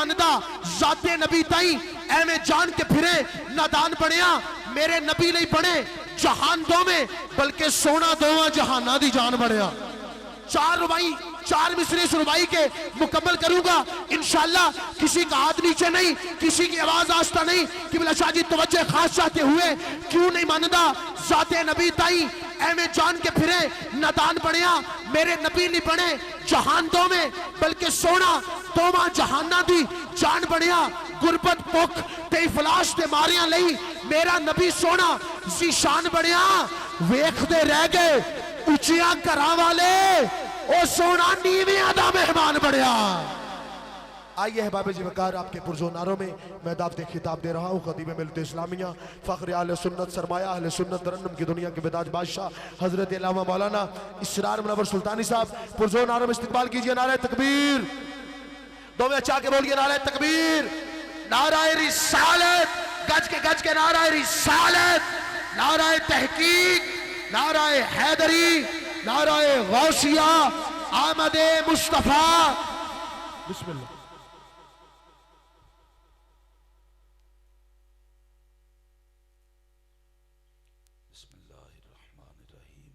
मानदा जाते नबी ताई एवें जान के फिरे नादान बनिया मेरे नबी नहीं बने जहान दो में बल्कि सोना दोवां जहाना दी जान बनिया। चार रुबाई चार मिसरे इस रुबाई के मुकम्मल करूंगा इंशाअल्लाह। किसी का हाथ नीचे नहीं, किसी की आवाज आस्ता नहीं कि बिला शाह जी तवज्जो खास चाहते हुए क्यों नहीं मानदा जाते नबी ताई एवें जान के फिरे नादान बनिया मेरे नबी नहीं बने जहान दो में बल्कि सोना दोवां जहाना दी जान बनिया। गुरबत भुख ते इफलास ते मारियां लई मेरा नबी सोना जीशान बनिया। वेखदे रह गए उचिया घरां वाले ओ सोना नीवियां दा मेहमान बढ़िया। आइए है बाबे जी वकार आपके पुरजो नारों में मैं दावते खिताब दे रहा हूँ खतीब मिलत इस्लामिया फ़ख्र आले सुन्नत सरमाया अहले सुन्नत तरन्नुम की दुनिया के बेताज बादशाह हजरत अल्लामा मौलाना इसरार मुनव्वर सुल्तानी साहब पुरजो नारों में इस्तिकबाल कीजिए। नारे तकबीर दो में अच्छा के बोलिए नारे तकबीर, नाराए रिसालत गज के नाराए रिसालत, नाराए तहकीक, नाराए हैदरी, नाराए गौसिया, आमदे मुस्तफा। बिस्मिल्लाह। बिस्मिल्लाहिर्रहमानिर्रहीम।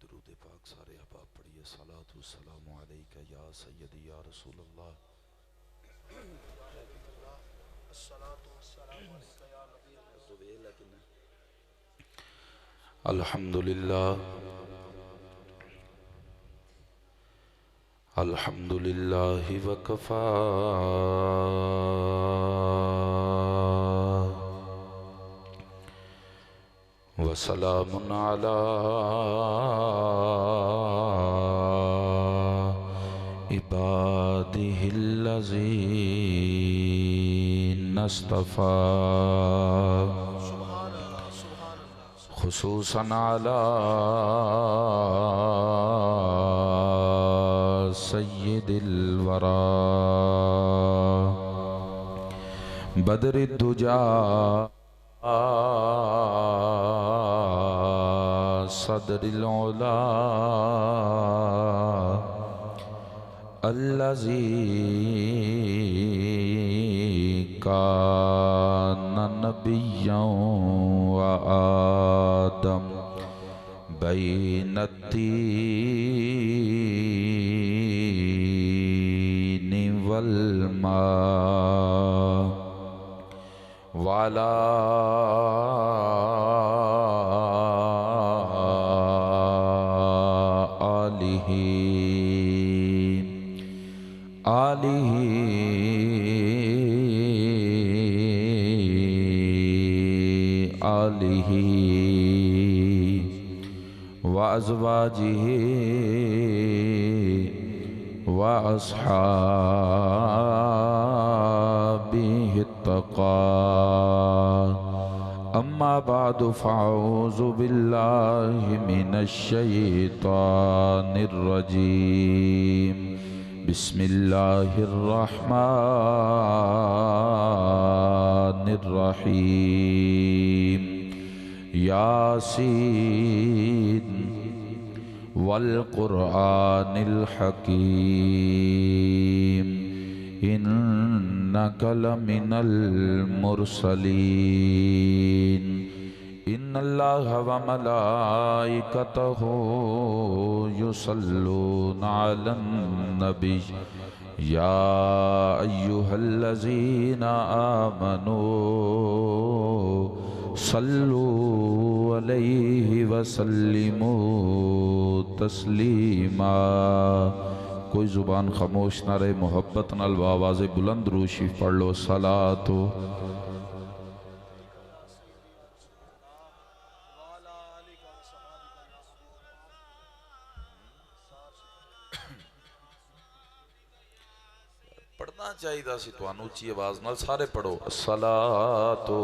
दुरूद पाक सारे अहबाब पढ़िए। सलातु सलामु अलैका या सय्यदी या रसूलल्लाह। अल्हम्दुलिल्लाह अल्हम्दुलिल्लाहि वकफा वसलामुन अला इबादिहिल्लज़ीना इस्तफ़ा खुसूसन अला सय्यिदिल वरा बदरिद्दुजा सदरिल औला अल्लज़ी काना नबिय्यन व आदम बैनत्तीनि वल मा वाला आलिही व अज़वाजिही व अस्हाबिहि तक़ा। अम्मा बादु फ़अऊज़ु बिल्लाहि मिनश शैतानिर रजीम। बिस्मिल्लाहिर्रहमानिर्रहीम। यासीन वल क़ुरआनिल हकीम इन्नका लमिनल मुरसलीन। इन्नल्लाहा व मलाइकतहु युसल्लूना अलन नबी या अय्युहल्लज़ीना आमनू सल्लू अलैहि व सल्लिमू तस्लीमा। कोई ज़ुबान खामोश ना रहे, मोहब्बत नाल आवाज़ बुलंद रूशी पढ़ लो। सलातो पढ़ना चाहिए सी तुहानू उच्ची आवाज़ नाल सारे पढ़ो। सलातो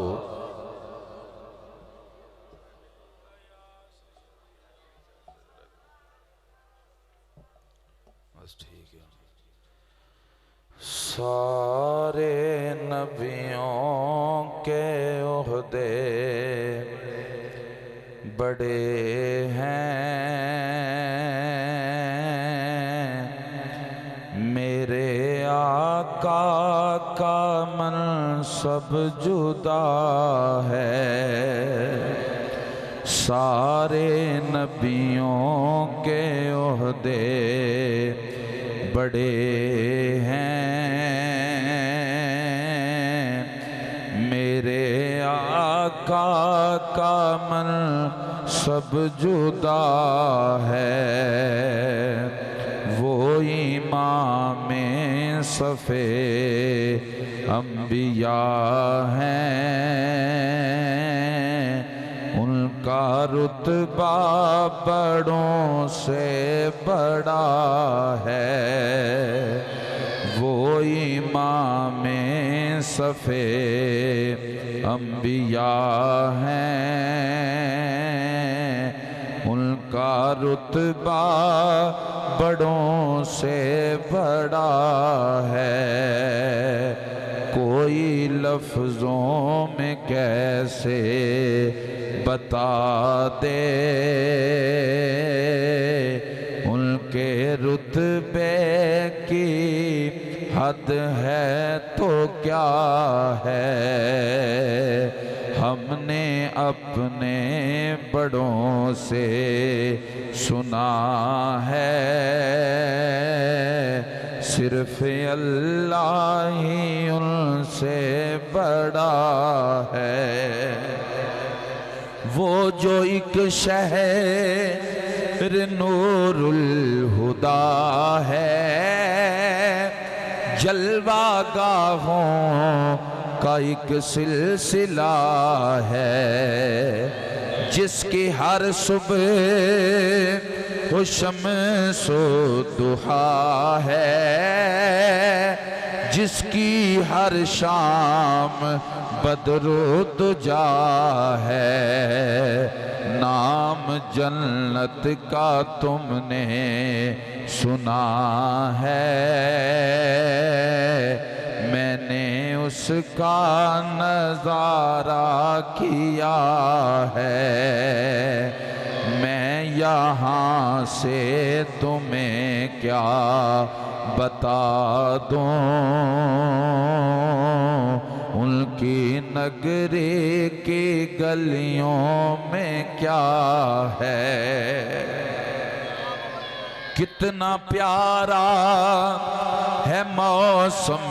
ठीक है। सारे नबियों के ओहदे बड़े हैं, मेरे आका का मनसब जुदा है, सारे नबियों के ओहदे बड़े हैं। मेरे आका का मनसब जुदा है, वो इमाम सफ़े अम्बिया हैं। उनका रुतबा बड़ों से बड़ा है, वो इमाम सफ़े अम्बिया हैं। उनका रुतबा बड़ों से बड़ा है, कोई लफ्ज़ों में कैसे बता दे। उनके रुतबे की हद है तो क्या है, हमने अपने बड़ों से सुना है। सिर्फ अल्लाह ही उनसे बड़ा है, वो जो एक शहर नूरुल हुदा है, जलवा गाहों का एक सिलसिला है, जिसकी हर सुबह वो शम्सो दुहा है, जिसकी हर शाम बदरो दुजा है। नाम जन्नत का तुमने सुना है, मैंने उसका नज़ारा किया है। मैं यहाँ से तुम्हें क्या बता दूँ, उनकी नगरी की गलियों में क्या है। कितना प्यारा है मौसम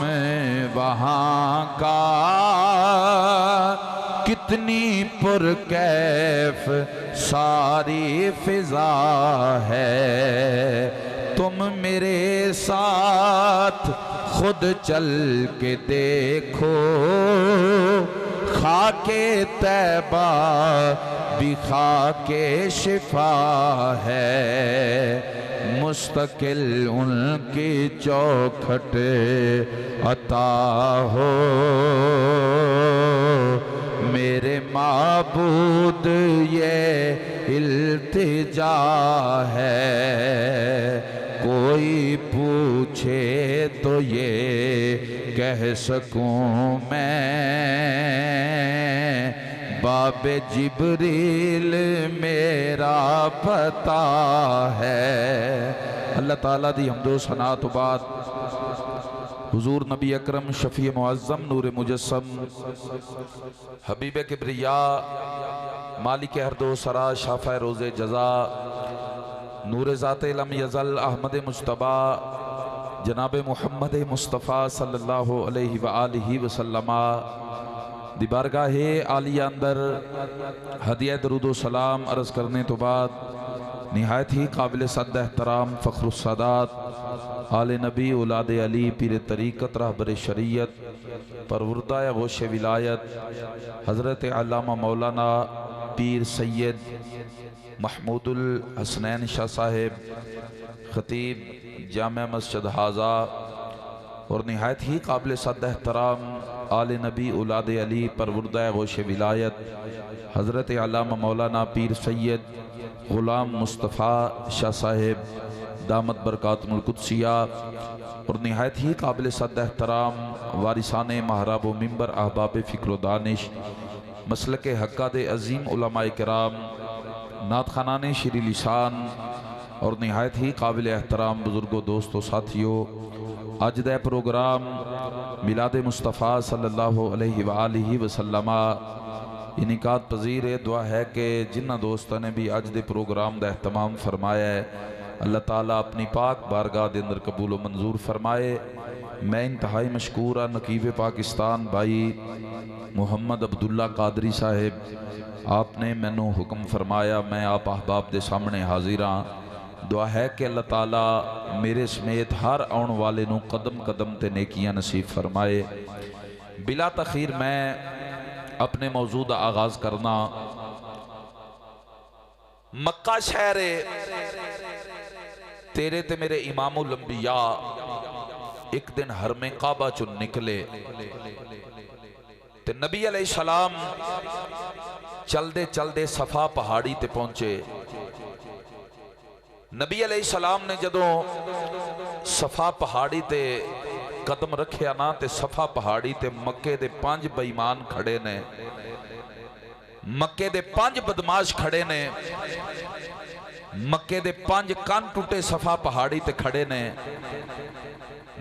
वहाँ का, कितनी पुरकैफ सारी फिजा है। तुम मेरे साथ खुद चल के देखो, खाके तैबा भी खाके शिफा है। मुस्तकिल उनकी चौखट अता हो, मेरे माबूद ये इल्तिजा है। कोई पूछे तो ये कह सकूं मैं, बाबे जिब्रील मेरा पता है। अल्लाह ताला दी हम्दो सना तो बाद हुजूर नबी अकरम शफी मुअज़्ज़म नूर मुजस्सम हबीब किब्रिया मालिक हरदो सरा शाफ़ा रोज़े जज़ा नूर ज़ाते लम यज़ल अहमद मुज्तबा जनाब मुहम्मद मुस्तफ़ा सल्लल्लाहु अलैहि व आलिहि वसल्लमा दी बारगाहे आलिया अंदर हदिया दरूद सलाम अर्ज़ करने तो बाद निहायत ही काबिल सद एहतराम फ़ख्रुस सादात आले नबी औलाद अली पीर तरीक़त रहबर शरीयत परवरदाए गोश विलायत हज़रत अल्लामा मौलाना पीर सैयद महमूदुल हसनैन शाह साहिब ख़तीब जामे मस्जिद हाजा और निहायत ही काबिल सद एहतराम आले नबी औलाद अली परवरदाए गोश विलायत हज़रत अल्लामा मौलाना पीर सैयद ग़ुलाम मुस्तफ़ा शाह साहिब दामत बरकातुल कुद्सिया और निहायत ही काबिल सद एहतराम वारिसान महराब व मिंबर अहबाब फ़िक्र व दानिश मसलक हक्का दे अज़ीम उलमाए किराम नात खानान श्री लिसान और निहायत ही काबिल एहतराम बुजुर्गों दोस्तों साथियों अज दा प्रोग्राम मिलाद मुस्तफ़ा सल्लल्लाहु अलैहि वसल्लम इनिकात पजीर है। दुआ है कि जिन्होंने दोस्तों ने भी अज के प्रोग्राम का एहतमाम फरमाया है, अल्लाह ताला अपनी पाक बारगाह के अंदर कबूल व मंजूर फरमाए। मैं इंतहाई मशकूर हाँ नकीब पाकिस्तान भाई मुहम्मद अब्दुल्ला कादरी साहिब, आपने मैनू हुक्म फरमाया, मैं आप अहबाब के सामने हाजिर हाँ। दुआ है कि अल्लाह ताला मेरे समेत हर आने वाले नू कदम कदम ते नेकियां नसीब फरमाए। बिला तखीर मैं अपने मौजू का आगाज करना। मक्का शहर तेरे ते मेरे इमामुल अंबिया एक दिन हरमे काबा चो निकले ते नबी अलैहि सलाम चलदे चलदे सफा पहाड़ी ते पहुंचे। नबी अलैहि सलाम ने जदों सफा पहाड़ी ते कदम रखिया ना ते सफा पहाड़ी ते मक्के दे 5 बेईमान खड़े ने, मक्के दे 5 बदमाश खड़े ने, मक्के दे 5 कान टूटे सफा पहाड़ी ते खड़े ने।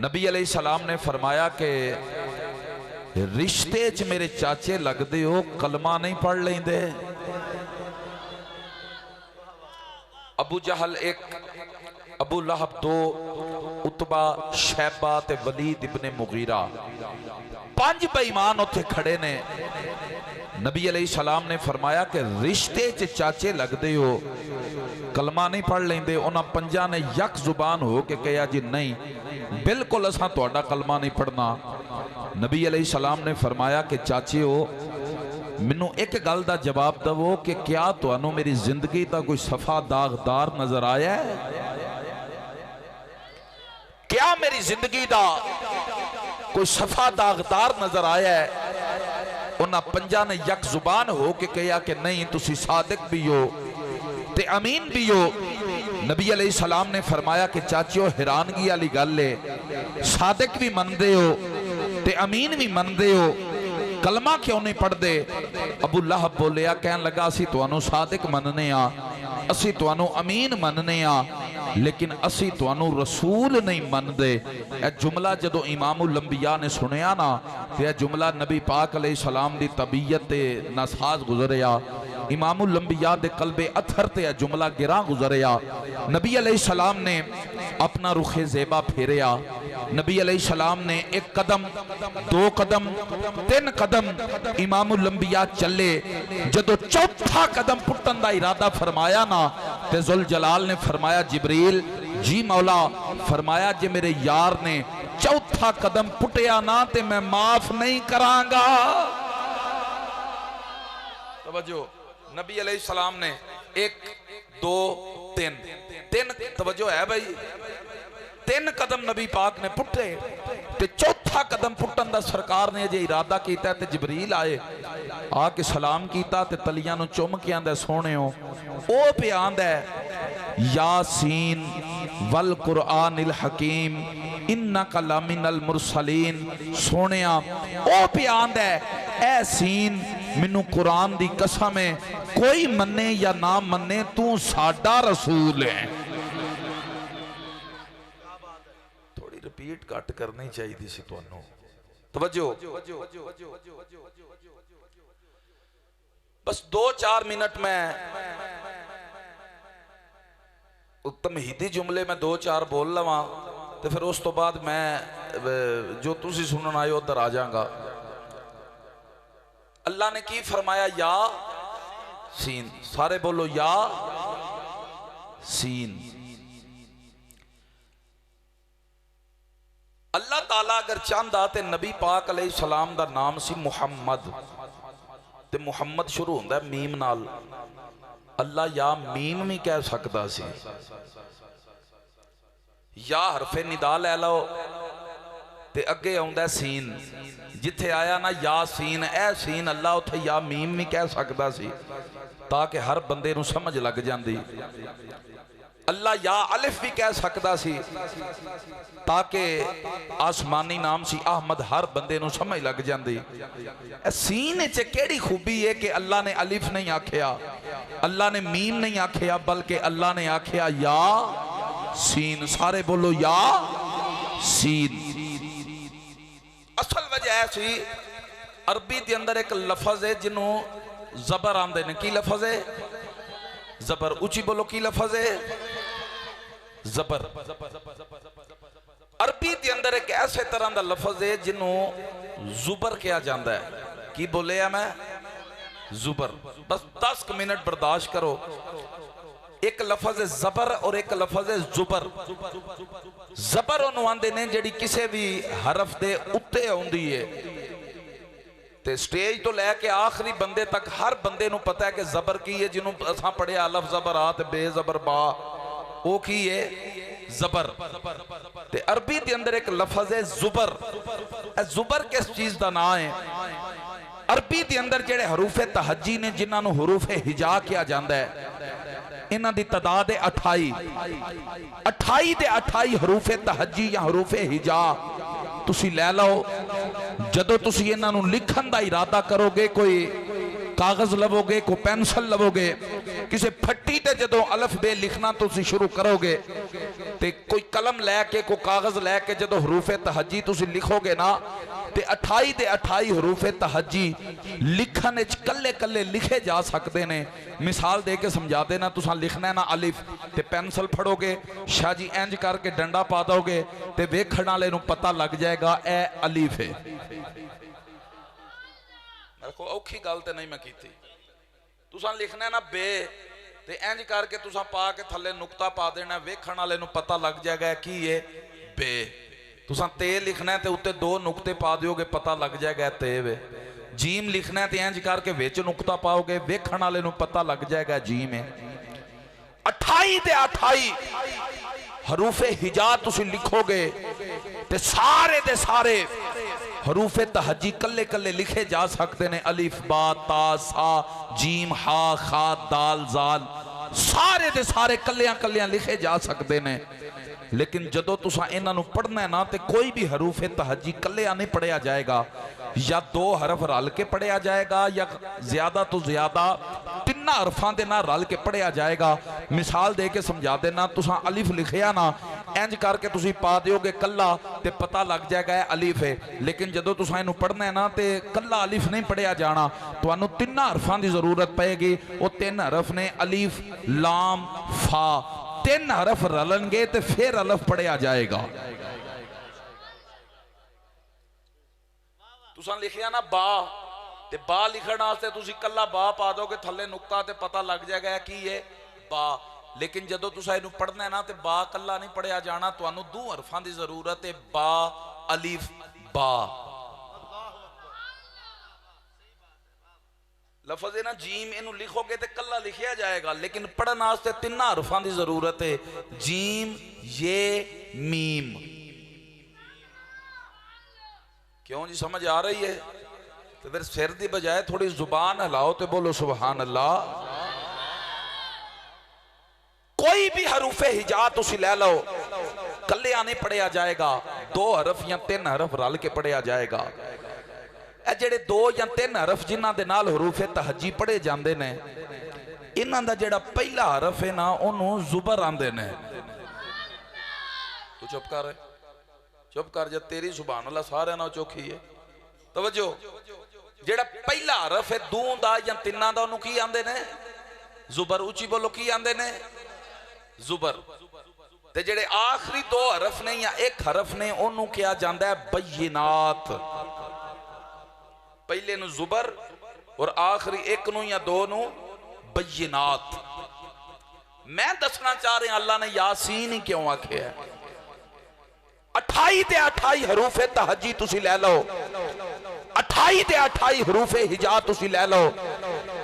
नबी अलैहि सलाम ने फरमाया कि रिश्ते च मेरे चाचे लगदे हो, कलमा नहीं पढ़ लेंदे। अबू जहल 1, अबू लहब 2, उतबा शैबा ते वलीद इब्ने मुगीरा 5 बेईमान उत्थे खड़े ने। नबी अलैहि सलाम ने फरमाया कि रिश्ते च चाचे लगदे हो, कलमा नहीं पढ़ लेंदे। उन्हां 5 ने यक जुबान हो के कहा जी नहीं, बिल्कुल असां तुहाडा कलमा नहीं पढ़ना। नबी अलैहि सलाम ने फरमाया कि चाचे हो, मैनू एक गल का जवाब दवो कि क्या तुहानू मेरी जिंदगी का कोई सफा दागदार नजर आया है? क्या मेरी जिंदगी का कोई सफा दागदार नजर आया है? उन्हां 5 ने यक जुबान हो के कहा कि नहीं, तुसी सादिक भी हो ते अमीन भी हो। नबी अलैहि सलाम ने फरमाया कि चाचियो, हैरानगी वाली गल है, सादिक भी मनदे हो ते अमीन भी मनदे हो, कलमा क्यों नहीं पढ़ते? अबू लहब बोलिया, कहन लगा असी तुहानू सादिक मनने आ, असी तुहानू अमीन मनने आ, लेकिन असी तुहानू रसूल नहीं मनदे। यह जुमला जदों इमामुल अंबिया ने सुनिया ना, तो यह जुमला नबी पाक अलैहि सलाम की तबीयत नासाज गुजरिया, इमामुल अंबिया दे कल्बे अथर ते यह जुमला गिरा गुजरिया। नबी अलैहि सलाम ने अपना रुखे ज़ेबा फेरिया। नबी अलैहि सलाम ने 1 कदम, 2 कदम, 3 कदम इमामुल अंबिया चले। जदों चौथा कदम पुट्टन का इरादा फरमाया ना, ते जुल जलाल ने फरमाया जिब्रील जी मौला, फरमाया जे मेरे यार ने चौथा कदम पुटिया ना ते मैं माफ नहीं करांगा। तवज्जो, नबी अलैहि सलाम ने 1, 2, 3 तवज्जो है भाई, 3 कदम नबी पाक ने पुटे ते चौथा कदम पुटन का सरकार ने जे इरादा किया ते जिबरील आए, आके सलाम किया ते तलियां नूं चुम के आंदा सोहणिओ ओ पे आंदा यासीन वल कुरआनिल हकीम इन्नका लमिनल मुरसलीन। सोहणिया ओ पे आंदा ऐ सीन, मैनू कुरान दी कसम है, कोई मन्ने या ना मन्ने तू साडा रसूल है। थोड़ी रिपीट घट करनी चाहिए सी तुहानू। तवज्जो, बस 2-4 मिनट में तमहीदी जुमले में 2-4 बोल लवा, तो फिर उस तो बाद मैं जो तुसी सुनन आए उधर आ जाऊंगा। अल्लाह ने की फरमाया, या सीन, सारे बोलो या सीन। अल्लाह ताला अगर चाहता तो नबी पाक अलैहि सलाम दा नाम सी मुहम्मद, ते मुहम्मद शुरू होंदा मीम नाल। अल्लाह या मीम भी कह सकता सी, या हरफे निदा लै लो ते अगे आउंदा सीन। जिथे आया ना या सीन, ए सीन, अल्लाह उथे या मीम भी कह सकता सी, ताकि हर बंदे नूं समझ लग जाती। अल्लाह या अलिफ भी कह सकता सी, ताकि आसमानी नाम सी अहमद, हर बंदे नूं समझ लग जाती। सीन च केड़ी खूबी है कि अल्लाह ने अलिफ नहीं आखिया, अल्लाह ने मीम नहीं आखिया, बल्कि अल्लाह ने आखिया या सीन। सारे बोलो या सीन। असल ऐसी अरबी के अंदर एक लफज है जिन्हों जबर आंदे ने। की लफज है? जबर। उची बोलो, की लफज है? जबर। अरबी के अंदर एक ऐसे तरह का लफज है जिन्हों जुबर किया जाता है। की बोले मैं? जुबर। बस 10 मिनट बर्दाश्त करो। एक लफज है जबर और एक लफज है जुबर। जबर उन्होंने आंदे ने जिहड़ी किसी भी हरफ दे उत्ते आउंदी है, ते स्टेज तो लैके आखिरी बंदे तक हर बंदे नूं पता है कि जबर की है। जिन्हों असां पढ़िया अलफ जबर आ ते बे जबर बा, वो की है? जबर। ते अरबी के अंदर एक लफज है जुबर। जुबर किस चीज का नाम है? अरबी के अंदर जेड़े हरूफे तहजी ने, जिन्होंने हरूफे हिजा किया जाता है, इन्हां दी तादाद है 28। 28 दे 28 हरूफे तहजी या हरूफे हिजा तुसी लै लो। जदों तुसी इन्हां नूं लिखण दा इरादा करोगे, कोई कागज लवोगे, कोई पेंसिल लवोगे, किसी फट्टी ते जदों अलफ बे लिखना तुसी शुरू करोगे, ते कोई कलम लैके, कोई कागज लैके जदों हरूफे तहजी तुसी लिखोगे ना, ते 28 दे 28 हरूफे तहजी लिखण विच कल्ले कल्ले लिखे जा सकते ने। मिसाल दे के समझा देना। तुसा लिखना है ना अलिफ, ते पेंसिल फड़ोगे, शाह जी इंज करके डंडा पा दोगे, ते वेखण वाले नूं पता लग जाएगा ए अलिफ है। देखो औखी गल ते नहीं मैं कीती। तुसा लिखना है ना बे, ते इंज करके तुसा पा के थले नुकता पा देना, वेखण वाले नूं पता लग जाएगा की है बे। तुसा ते लिखना है ते उत्ते 2 नुकते पा दोगे, पता लग जाएगा ते वे। जीम लिखना है ते इंज करके विच नुकता पाओगे, वेखण वाले नूं पता लग जाएगा जीम है। 28 दे 28 हरूफे हिजा तुसी लिखोगे, ते सारे दे सारे हरूफे तहजी कल्ले कल्ले लिखे जा सकते ने। अलिफ बा ता सा जीम हा खा दाल जाल, सारे दे सारे कल्लियां कल्लियां लिखे जा सकते ने। लेकिन जदों तुसा इन्हां नूं पढ़ना है ना, तो कोई भी हरूफे तहजी कल्लिया नहीं पढ़िया जाएगा, या 2 हरफ रल के पढ़िया जाएगा, या ज्यादा तो ज्यादा 3 हरफां दे नाल रल के पढ़िया जाएगा। मिसाल दे के समझा देना। तुसा अलिफ लिखिया ना, इंज करके तुसी पा दोगे कल्ला, ते पता लग जाएगा है अलिफ है। लेकिन जदों तुसा इनू पढ़ना है ना, तो कल्ला अलिफ नहीं पढ़िया जाना, तुहानू 3 हरफां की जरूरत पएगी। वो 3 हरफ ने अलिफ लाम फा। 3 हरफ रलनगे तो फिर अलफ पढ़िया जाएगा। तुसा लिखिया ना बा, ते बा लिखण वास्ते तुसी कल्ला बा पा दोगे, थले नुक्ता, ते पता लग जाएगा की है बा। लेकिन जदों तुसा इनू पढ़ना है ना, तो बा कल्ला नहीं पढ़िया जाना, तुहानू 2 हरफां की जरूरत है, बा अलिफ बा। लफज है ना जीम, इनू लिखोगे तो कल्ला लिखिया जाएगा, लेकिन पढ़ने वास्ते 3 हरफां की जरूरत है, जीम ये मीम। क्यों जी, समझ आ रही है? तो फिर सिर की बजाय थोड़ी जुबान हिलाओ तो बोलो सुभान अल्लाह। कोई भी हरूफे हिजा तुसी ले लो, कल्लिया नहीं पढ़िया जाएगा, 2 हरफ या 3 हरफ रल के पढ़िया जाएगा। जेड़े 2 या 3 हरफ जिन्हां दे नाल हरूफे तहजी पढ़े जाते ने, इन्हां दा जेड़ा पहला हरफ है ना, उन्होंने जुबर आंदे ने। तू चुप कर, चुप कर जा, तेरी सुभान अल्लाह सारे नाल चौखी है। तवज्जो, जेड़ा पहला हरफ है 2 दा या 3 दा, उन्होंने की आंदे ने? जुबर। उची बोलो, की आंदे ने? जुबर। ते जेड़े आखिरी 2 हरफ ने या 1 हरफ ने, उन्होंने किया जाता है बय्यिनात। पहले नु जुबर और आखिरी 1 नु या 2 नु बय्यिनात। मैं दसना चाह रहा अल्लाह ने यासीन ही क्यों आख्या। 28 ते 28 हरूफे तहजी तुसी ले लो, 28 ते 28 हरूफे हिजा तुसी ले लो।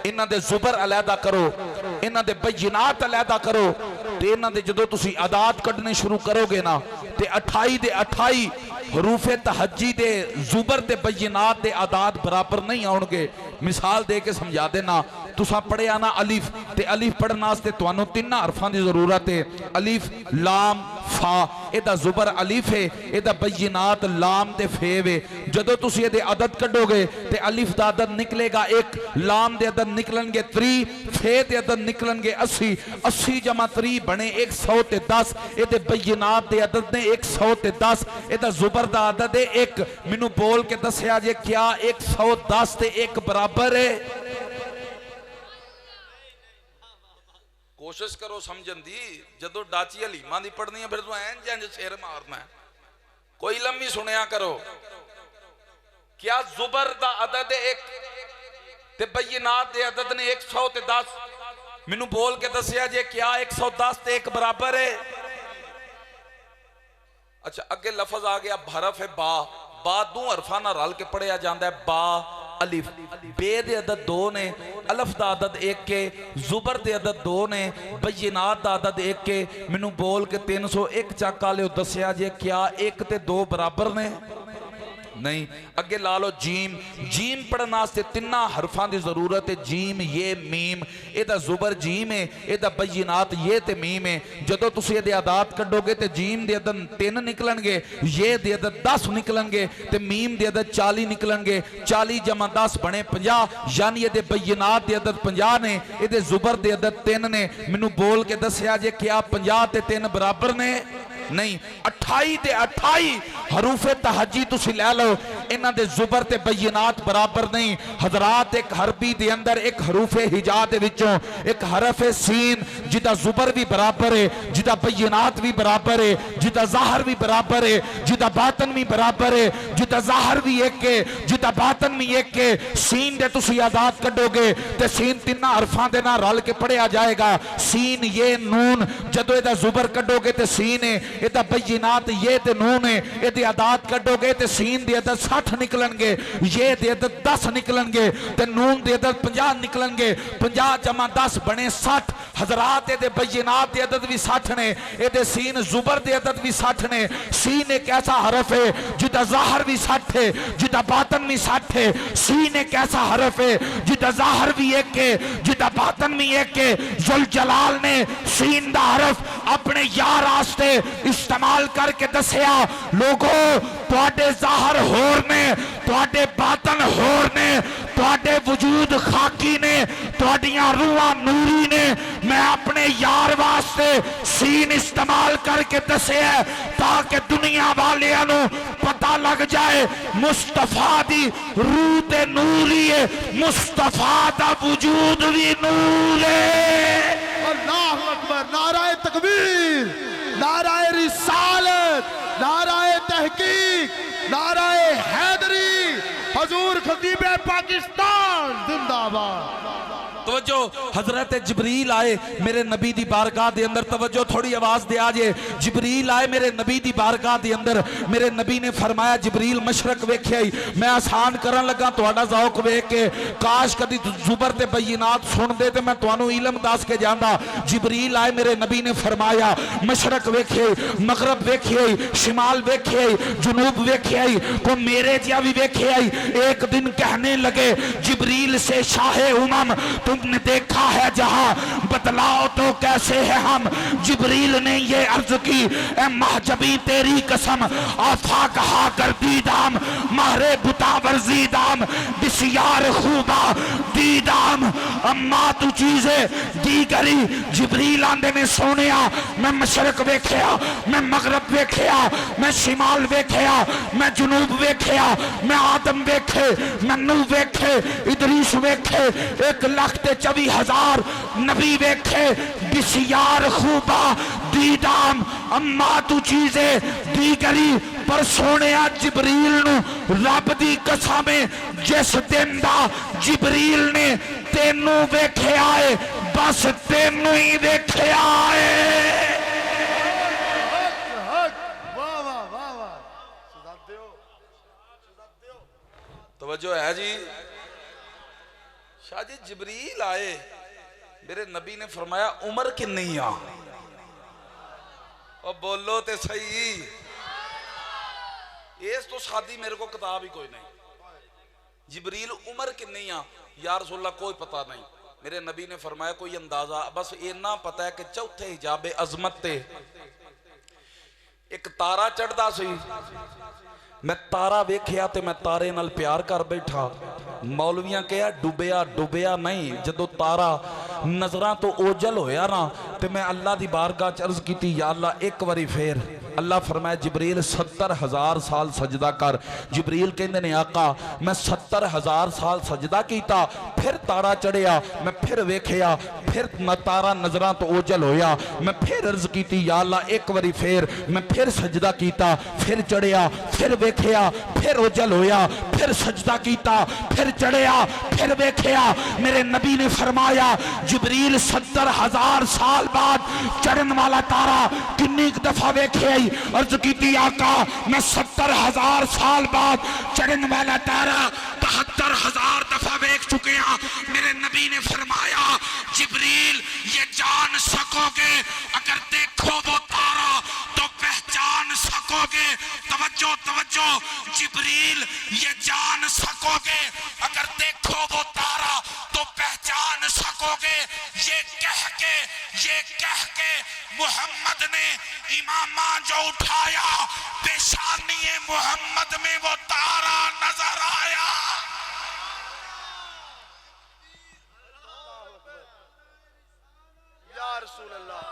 इन्हां दे जुबर अलहदा करो, इन्हां दे बय्यिनात अलहदा करो, ते इन्हां दे जदों तुसी आदात कढने शुरू करोगे ना, ते 28 दे 28 हरूफे तहजी दे जुबर ते बय्यिनात दे आदात बराबर नहीं आउणगे। मिसाल दे के समझा देना। तुसा पढ़िया ना अलिफ, ते अलिफ पढ़ने वास्ते तुहानू 3 हरफां की जरूरत है, अलिफ लाम फा, एदा जुबर अलिफ है, एदा बय्यिनात लाम ते फे वे। जदों तुसी एदे अदद कढोगे ते अलिफ दा अदद निकलेगा 1, लाम दे अदद निकलणगे 3, फे दे अदद निकलणगे 80, 80 जमा 3 बने 110। एदे बय्यिनात दे अदद ने 110, एदा जुबर दा अदद है 1। मैनू बोल के दसिया जे क्या 110 ते 1 बराबर है? कोशिश करो समझन दी। जदों डाची हलीमा दी पढ़नी है फिर तू ऐन जंज सिर मारना है। कोई लम्बी सुनिया करो। क्या जुबर दा अदद 1 ते बय्यिनात दे अदद ने 110? मैनू बोल के दसिया जे क्या 110 ते 1 बराबर है? अच्छा अगे लफज आ गया हरफ है बा। बा दो हरफा ना रल के पढ़िया जाता है बा अलिफ। बे दे अदद 2 ने, अलिफ दा अदद 1 के, जुबर दे अदद 2 ने, बय्यिनात दा अदद 1 के। मैनू बोल के 301 चक आले दसिया जे क्या 1 ते 2 बराबर ने? नहीं। अगे ला लो जीम। जीम पढ़ने वास्ते 3 हरफां की जरूरत है, जीम ये मीम। एदा जुबर जीम है, एदा बय्यिनात ये ते मीम है। जदों तुसीं एदे आदात कढोगे ते जीम दे अदद 3 निकलणगे, ये दे अदद 10 निकलणगे ते मीम दे अदद 40 निकलणगे। 40 जमा 10 बने 50, यानी एदे बय्यिनात दे अदद 50 ने, एदे जुबर दे अदद 3 ने। मैनू बोल के दसिया जे क्या 50 ते 3 बराबर ने? नहीं। 28 ते 28 हरूफे तहज्जी तुसी ले लो, इन्हां दे जुबर ते बय्यिनात बराबर नहीं। हजरात एक हरबी दे अंदर एक हरूफे हिजा दे विचों एक हरफ है सीन, जिदा जुबर भी बराबर है, जिदा बय्यिनात भी बराबर है, जिदा ज़ाहिर भी बराबर है, जिदा बातन भी बराबर है, जिदा ज़ाहिर भी एक है, जिदा बातन भी एक है। सीन दे तुसी आजाद कढोगे ते सीन 3 हरफां दे नाल रल के पढ़िया जाएगा, सीन ये नून। जदों एदा जुबर कढोगे ते सीन है, एदा बय्यिनात ये ते नून है। एदी आदात कढोगे ते सीन दे अदद 60 निकलणगे, ये दे अदद 10 निकलणगे ते नून दे अदद 50 निकलणगे। 50 जमा 10 बने 60। हजरात एदे बय्यिनात दे अदद भी 60 ने, एदे सीन जुबर दे अदद भी 60 ने। सीन एक ऐसा हरफ है जिदा ज़ाहिर भी 60 है, जिदा बातन भी 60 है। सीन एक ऐसा हरफ है जिदा ज़ाहिर भी 1 है, जिदा बातन भी 1 है। जुल जलाल ने सीन दा हरफ अपने यार आस्ते इस्तेमाल करके दसिया, लोगों तुहाडे ज़ाहिर होर ने, तुहाडे बातन होर ने, तुहाडे वजूद खाकी ने, तुहाडियां रूहां नूरी ने। मैं अपने यार वास्ते सीन इस्तेमाल करके दसिया ताकि दुनिया वालियां नू पता लग जाए मुस्तफा दी रूह ते नूरी है, मुस्तफा दा वजूद भी नूर है। अल्लाहु अकबर। नाराए तकबीर, नाराए रिसालत, नाराए तहकीक, नाराए हैदरी। हजूर खतीब पाकिस्तान जिंदाबाद। तवज्जो, हजरत जिब्रील आए मेरे नबी दी बारगाह दे अंदर। तवज्जो थोड़ी आवाज दे आजे। जिब्रील आए मेरे नबी दी बारगाह दे अंदर। मेरे नबी ने फरमाया जिब्रील मशरक वेख्या ही मैं आसान करन लगा तुहाडा ज़ौक वेख के, काश कदी जुबर ते बय्यिनात सुन दे ते मैं तुहानू इल्म दस के जांदा। जिब्रील आए मेरे नबी ने फरमाया मशरक वेख्या ही, मगरब वेख्या ही, शिमाल वेख्या ही, जुनूब वेख्या ही, को मेरे जिया भी वेख्या ही। एक दिन कहने लगे जिब्रील से शाहे उमम तुमने देखा है जहां, बतलाओ तो कैसे है हम। जिब्रील ने ये अर्ज की ए महजबी तेरी कसम, आफा कहा कर दीदाम, मारे बुतावर जीदाम, बिसियार खूबा दीदाम, अम्मा तू चीजे दी करी। जिब्रील आंदे ने सोनिया मैं मशरक वेख्या, मैं मगरब वेख्या, मैं शिमाल वेख्या, मैं जुनूब वेख्या, मैं आदम वेखे, मैं नूह वेखे, इदरीस वेखे, 1,24,000 नबी वेखे, बिसियार खूबा दीदाम, अम्मा तू चीजे दी करी। पर सोने जिब्रील नू रब दी कसम जिस दिन दा जिब्रील ने तेनू वेख्या है, बस तेनू ही वेख्या है। तवज्जो है जी। शाह जी जिब्रील आए मेरे नबी ने फरमाया उम्र कितनी आ, और बोलो ते सही। इस तो सादी मेरे को किताब ही कोई नहीं। जिब्रील उम्र कितनी आ या रसूलल्लाह कोई पता नहीं। मेरे नबी ने फरमाया कोई अंदाजा, बस इतना पता है कि चौथे हिजाबे अजमत ते एक तारा चढ़दा सी, मैं तारा वेख्या ते मैं तारे नाल प्यार कर बैठा। मौलवियां कहा डुबिया डुबिया नहीं, जदों तारा नजरां तो ओझल होया ना ते मैं अल्लाह दी बारगाह च अर्ज कीती, या अल्लाह एक बारी फेर। अल्लाह फरमाया जिबरील 70,000 साल सजदा कर। जिबरील कहंदे ने आका मैं 70,000 साल सजदा कीता, फिर तारा चढ़िया, मैं फिर वेख्या, फिर तारा नजरां तो ओझल होया, मैं फिर अर्ज कीती या अल्लाह एक बारी फेर। मैं फिर सजदा कीता, फिर चढ़िया, फिर वेख्या, फिर ओझल होया, फिर सजदा कीता, फिर चढ़िया, फिर वेख्या। मेरे नबी ने फरमाया जिबरील 70,000 साल बाद चढ़न वाला तारा किन्नी दफा वेख्या? अर्ज की आका मैं 70,000 साल बाद चढ़न वाला तारा 72,000 दफा वेख चुके हैं। मेरे नबी ने फरमाया जिबरील ये जान सकोगे अगर देखो वो तारा तो पहचान सकोगे। तवज्जो तवज्जो, जिबरील ये जान सकोगे अगर देखो वो तारा तो पहचान सकोगे। ये कह के मोहम्मद ने इमामा जो उठाया, पेशानी मोहम्मद में वो तारा नजर आया। या रसूल अल्लाह,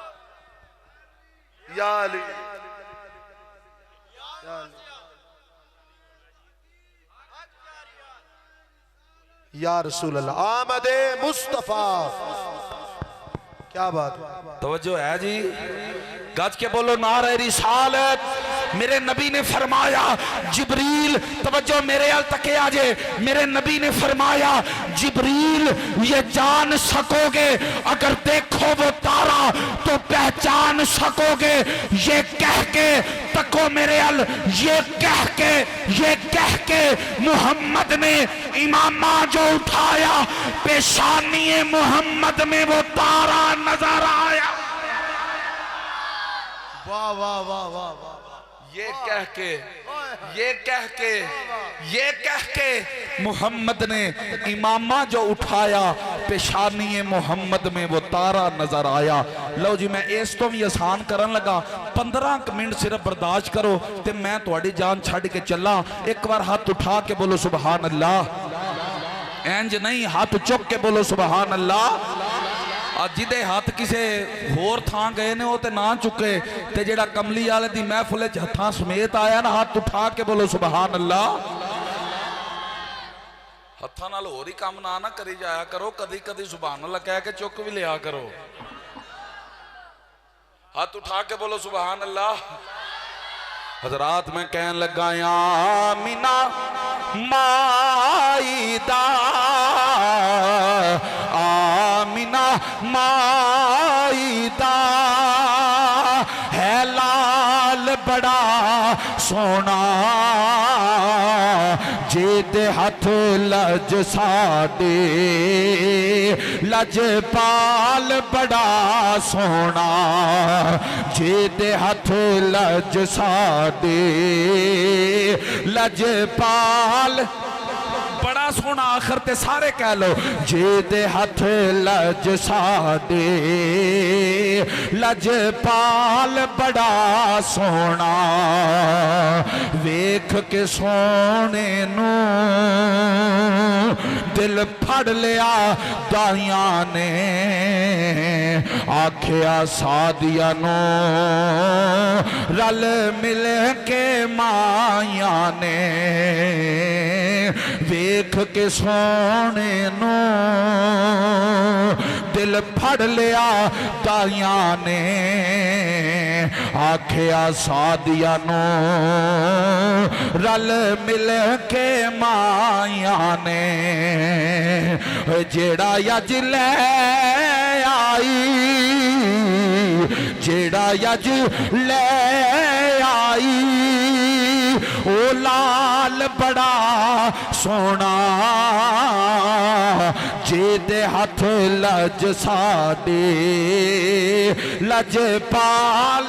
या अली, या रसूल अल्लाह, आमदे मुस्तफा। क्या बात, तवज्जो है जी, गज के बोलो नारे रिसालत। मेरे नबी ने फरमाया जिबरील, तवज्जो मेरे अल तके आजे, मेरे नबी ने फरमाया जिबरील ये जान सकोगे अगर देखो वो तारा तो पहचान सकोगे। ये कह के तको मेरे अल, ये कह के मोहम्मद ने इमामा जो उठाया, पेशानी मोहम्मद में वो तारा नजर आया। वाह वाह वाह वाह वाह। ये कह के मोहम्मद ने इमामा जो उठाया, पेशानी मोहम्मद में वो तारा नजर आया। लो जी मैं इस तो भी आसान करन लगा, 15 मिनट सिर्फ बर्दाश्त करो ते मैं तुहाडी जान छड़ के चला। एक बार हाथ उठा के बोलो सुबहान अल्लाह, इंज नहीं हाथ चुक के बोलो सुबहान अल्लाह। जिदे हाथ किसे होर थां गए ने वो ते ना चुके, ते जेड़ा कमली वाले दी महफिल च हत्थां समेत आया ना, हाथ उठा के बोलो सुबहान अल्लाह। हत्थां नाल होर ही काम ना करी जाया करो, कदी कदी सुबहान अल्लाह कह के चुक भी लिया करो। हाथ उठा के बोलो सुबहान अल्लाह। हजरात मैं कहन लगा आमीना माईदा, आमीना माईदा है लाल बड़ा सोना, जेदे हथ लज साडे लजपाल बड़ा सोना, जेदे हथ लज साडे लजपाल बड़ा सोना। आखिर ते सारे कह लो जेदे हथ लज साडे लजपाल बड़ा सोना, वेख के सोने नू दिल फड़ लिया दाइया ने, आखिया सादिया नो रल मिल के माया ने, वेख के सोने नो दिल फड़ लिया दाइया ने, आखिया सादिया नो रल मिल के माया ने, जेड़ा यज ले आई, जेड़ा यज ले आई, ओ लाल बड़ा सोना, जेदे हथ लज साडे लजपाल,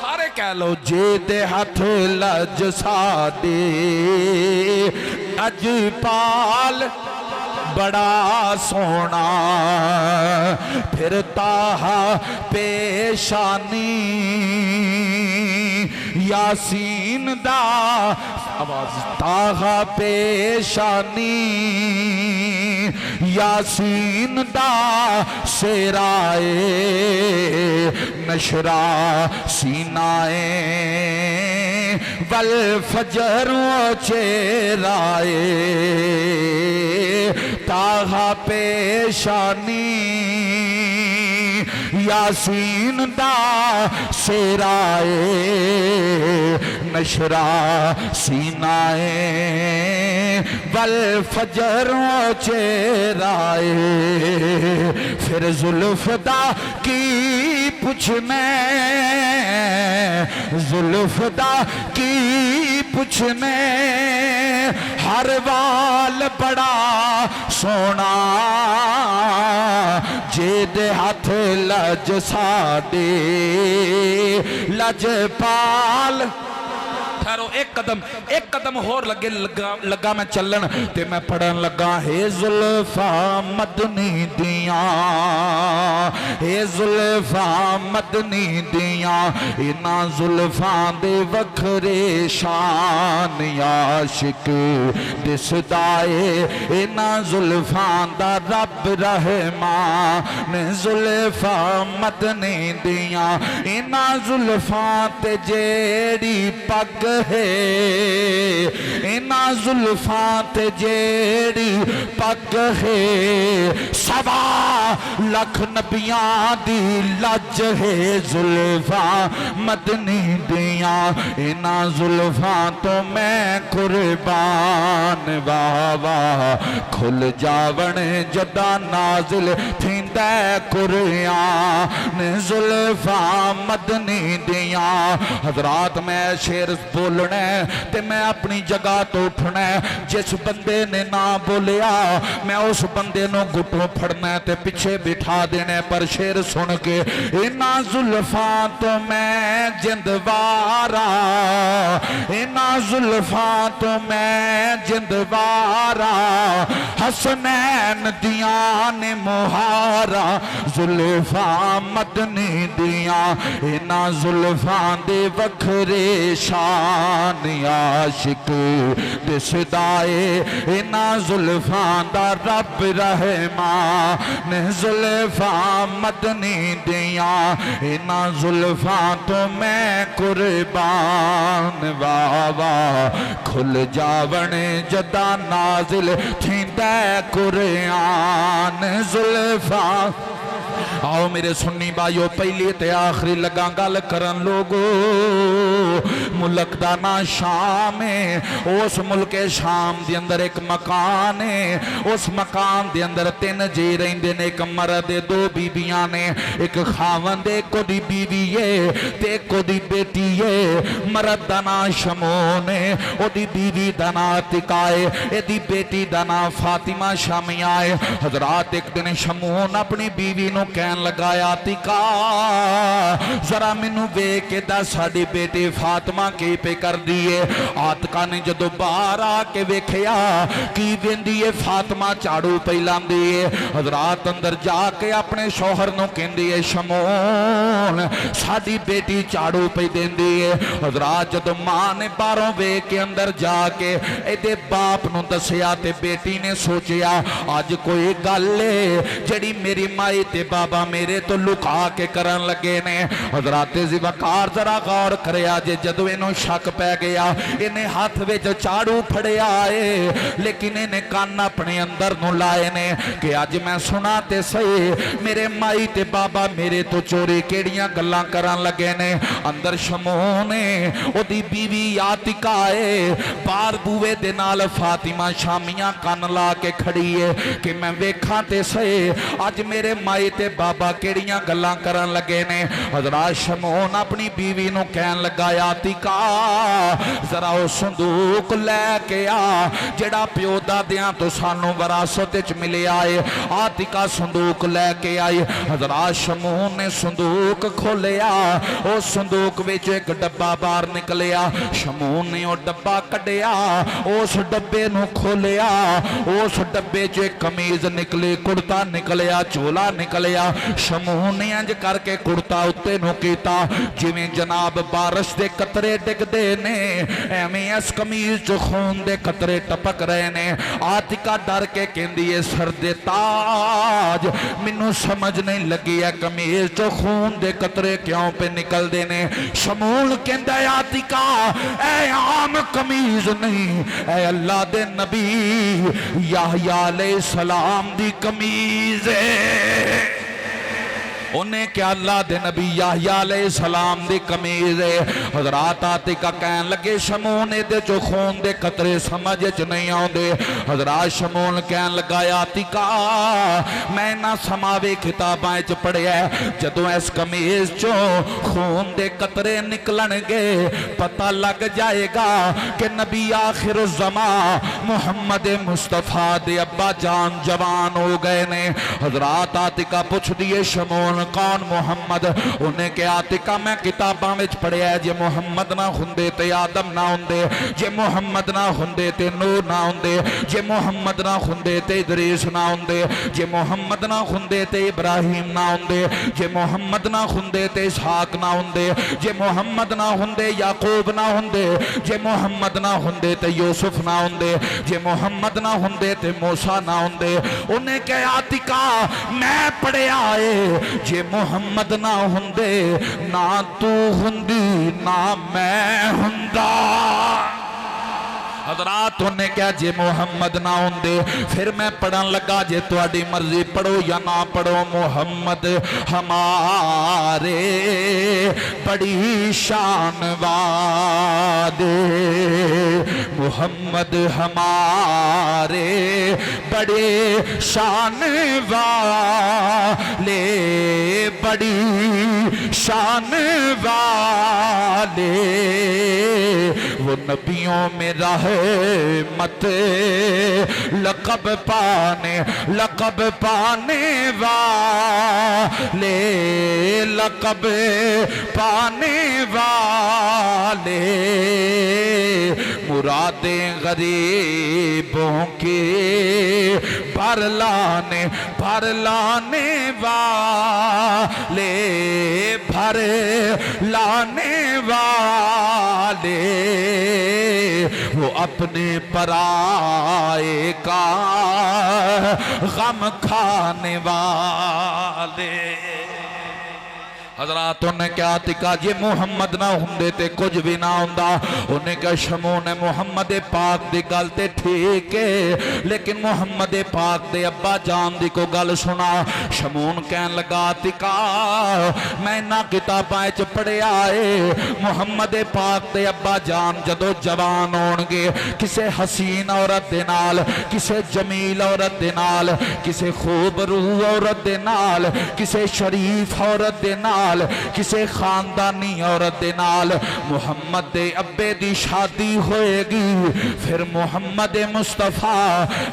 सारे कह लो जेदे हथ लज साडे लजपाल बड़ा सोना, फिर ताहा पेशानी यासीन दा आवाज, ताहा पेशानी यासीन दा सेराए नशरा सीनाए वल फजर चेराए ताहा पेशानी यासीन दा सेराए नशरा सीनाए वल फजर चेराए। फिर जुल्फ दा की पुछने, जुल्फ दा की पुछने, हर वाल बड़ा सोना, जेदे हाथ लज साडे लजपाल। ठहरो, एक कदम होर लगे लगा मैं चलन ते मैं पढ़न लगा। हे जुल्फा मदनी दिया, हे जुल्फा मदनी दिया, इना जुल्फा दे वखरे शान आशिक दिसदाए, इना जुल्फा दा रब रहमान। जुल्फा मदनी दिया, इना जुल्फा ते जेड़ी पग है, इना जुल्फा ते जेड़ी पग है, सवा लख नबियां दी लज है। जुल्फा मदनी दिया, इना जुल्फा तो मैं कुर्बान। वाह वाह खुल जावण जदा नाजिल थींदा कुरान। जुल्फा मदनी दिया। हजरात मैं शेर बोलना ते मैं अपनी जगह तो उठना। जिस बंदे ने ना बोलिया मैं उस बंदे नो गुटों फड़ना ते पीछे बिठा देना। पर शेर सुन के, इना जुल्फा तो मैं जिंदवारा, इना जुल्फा तो मैं जिंदवारा, हसनैन दिया ने मुहारा। जुल्फा मदनी दिया, इना जुल्फा दे वखरे शान आशिक दिसदाए, इना जुल्फा दा रब रहमान। जुल्फा मदनी दिया, इना जुल्फा तो मैं कुर्बान। वाह वाह खुल जावण जदा नाजिल थींदा कुरान। जुल्फा आओ मेरे सुन्नी भाइयों, पहली ते आखिरी लगा गल करन लोगो। मुल्क दा ना शाम है, उस मुल्क शाम दे अंदर एक मकान है। उस मकान दे अंदर तीन जी रहिंदे ने, एक मर्द दो बीबियां ने। एक खावंद एक ओदी बीवी है ते एक ओदी बेटी है। मर्द दा ना शमून है, ओदी बीवी दा ना अतिका है, एदी बेटी दा ना फातिमा शामिया है। हजरात एक दिन शमून अपनी बीवी नू कहन लगाया, अतिका जरा मैनू वेख के दस साडी बेटी फातिमा की पे कर दी है। आतिका ने जदों बाहर आके वेखिया की वेंदी है, फातिमा झाड़ू पई लांदी है। हजरात अंदर जाके अपने शौहर नू कहंदी है, शमून साडी बेटी झाड़ू पई देंदी है। हजरात जदों मां ने बाहरों वेख के अंदर जाके इहदे बाप नू दसिया ते बेटी ने सोचिया अज कोई गल है जिहड़ी मेरी माई ते बाबा मेरे तो लुका के करन लगे ने। हजरात ज़िवकार जरा गौर करया जे जदों इहनूं शक पै गया, इन्हें हाथ विच झाड़ू फड़िया है लेकिन इन्हें कान अपने अंदर नूं लाए ने कि अज मैं सुना ते सही मेरे माई ते बाबा मेरे तो चोरी केड़ियां गल्लां करन लगे ने। अंदर शमून है, ओदी बीवी आतिका है, बाहर बूवे दे नाल फातिमा शामिया कान ला के खड़ी है कि मैं वेखां ते सही अज मेरे माई ते बाबा केड़ियां गल्लां करन लगे ने। हजरात शमून अपनी बीवी नूं कहन लगा, आतिका जरा वो संदूक लैके आ जिहड़ा प्यो दादियां तो सानू विरासत विच मिलिया है। आतिका संदूक लैके आई। हजरात शमून ने संदूक खोलिया, उस संदूक विच एक डब्बा बाहर निकलिया। शमून ने वो डब्बा कढ़िया, उस डब्बे नूं खोलिया, उस डब्बे च कमीज निकली, कुर्ता निकलिया, चोला निकलिया। शमूह ने इंज करके कुर्ता उत्ते नूं कीता जिवें जनाब बारिश दे कतरे डिगदे ने, एवें इस कमीज च खून दे कतरे टपक रहे ने। आतिका डर के कहंदी है सर दे ताज, मैनू समझ नहीं लगी है कमीज चो खून दे कतरे क्यों पे निकलते ने। शमूल कहंदा आतिका ऐ आम कमीज नहीं, ऐ अल्लाह दे नबी याहया अलैहिस्सलाम दी कमीज है। उन्हें क्या अल्लाह दे नबी याहया अलैहिस्सलाम दी कमीज है। हजरात आतिका कहन लगे शमून दे चो खून दे कतरे समझ च नहीं आउंदे। हजरात शमून कहन लगा आतिका मैं ना समावे किताबां च पढ़िया जदों इस कमीज चो खून दे कतरे निकलणगे पता लग जाएगा कि नबी आखिर ज़मा मुहम्मद मुस्तफा दे अब्बा जान जवान हो गए ने। हजरात आतिका पुछ दिए शमून कौन मुहम्मद? उन्हें क्या आतिका मैं किताबां विच पढ़िया जे मुहम्मद ना हुंदे ते आदम ना हुंदे, जे मुहम्मद ना हुंदे ते नूह ना हुंदे, जे मुहम्मद ना हुंदे ते इदरीस ना हुंदे, जे मुहम्मद ना हुंदे ते इब्राहिम ना हुंदे, जे मुहम्मद ना हुंदे ते इसहाक ना हुंदे, जे मुहम्मद ना हुंदे याकूब ना हुंदे, जे मुहम्मद ना हुंदे ते यूसुफ ना हुंदे, जे मुहम्मद ना हुंदे ते मूसा ना हुंदे। उन्हें क्या आतिका मैं पढ़िया है जे मुहम्मद ना हुंदे ना तू हुंदी ना मैं हुंदा। हजरात उन्हें क्या जे मुहम्मद ना होंदे फिर मैं पढ़न लगा जे तुहाडी मर्जी पढ़ो या ना पढ़ो। मुहम्मद हमारे बड़ी शान वादे, मुहम्मद हमारे बड़े शान वाले, बड़ी शान वाले वो नबियों में रहमत लक़ब पाने वाले, लक़ब पाने वाले, मुरादें गरीबों के भर लाने वाले, भर लाने वाले, वो अपने पराए का गम खाने वाले। हजरात उन्हें क्या आतिका जे मुहम्मद ना हुंदे ते कुछ भी ना हुंदा। उन्हें क्या शमून ने मुहम्मद पाक दी गल ते ठीक है लेकिन मुहम्मद पाक दे अब्बा जान दी को गल सुना। शमून कहन लगा आतिका मैं ना किताबां च पढ़िया है मुहम्मद पाक दे अब्बा जान जदों जवान होणगे किसे हसीन औरत दे नाल, किसे जमील औरत दे नाल, किसे खूबरू औरत दे नाल, किसे शरीफ औरत दे नाल, किसे खानदानी औरत दे नाल मुहम्मद दे अब्बे दी शादी होएगी। फिर मुहम्मद मुस्तफा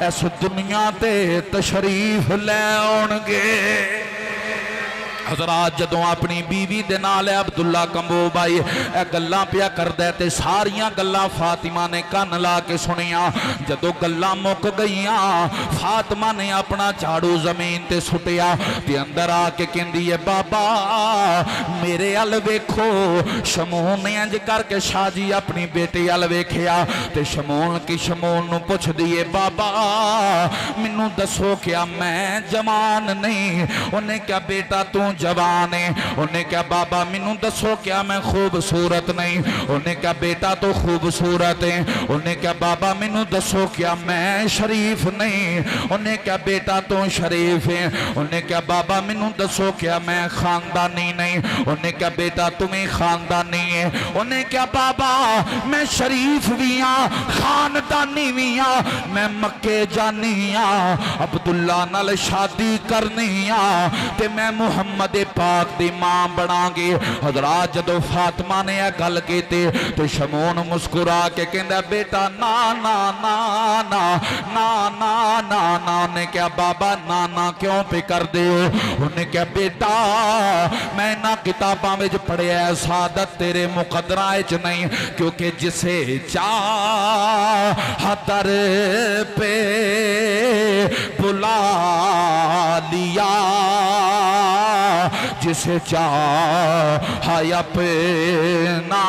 इस दुनिया ते तशरीफ ले आउणगे। हजरात जदों अपनी बीवी दे नाल अब्दुल्ला कंबो भाई ए गल्लां पिया करदा ते सारियां गल्लां फातिमा ने कन ला के सुनिया। जदों गल्लां मुक गईयां फातिमा ने अपना झाड़ू जमीन ते सुटिया ते अंदर आके कहंदी है बाबा मेरे अल वेखो। शमून ने इंज करके शाजी अपनी बेटी अल वेखिया ते शमून की शमून नूं पुछदी है बाबा मैनू दसो क्या मैं जवान नहीं? उन्हें क्या बेटा तू जवान है? उन्हें क्या बाबा मैनू दसो क्या मैं खूबसूरत नहीं? उन्हें क्या बेटा तो खूबसूरत है? उन्हें क्या बाबा मैनू दसो क्या मैं शरीफ नहीं? उन्हें क्या बेटा तो शरीफ है? उन्हें क्या बाबा मैनू दसो क्या मैं खानदानी नहीं? उन्हें क्या बेटा तुम्हें खानदानी है? उन्हें क्या बाबा मैं शरीफ भी हाँ खानदानी भी हाँ, मैं मक्के जानी हाँ अब्दुल्ला नाल शादी करनी हाँ ते मैं मुहम्मद पाक दी मां बनांगे। हजरात जदों फातिमा ने यह गल की तो शमून मुस्कुरा के कहंदा बेटा ना ना ना ना ना ना ना ना। उन्हें क्या बाबा ना ना क्यों पे कर दे हो? उन्हें क्या बेटा मैं ना किताबां में पढ़िया सादत तेरे मुकदरा च नहीं, क्योंकि जिसे चाह दर पे बुला लिया, जिसे चाह अपना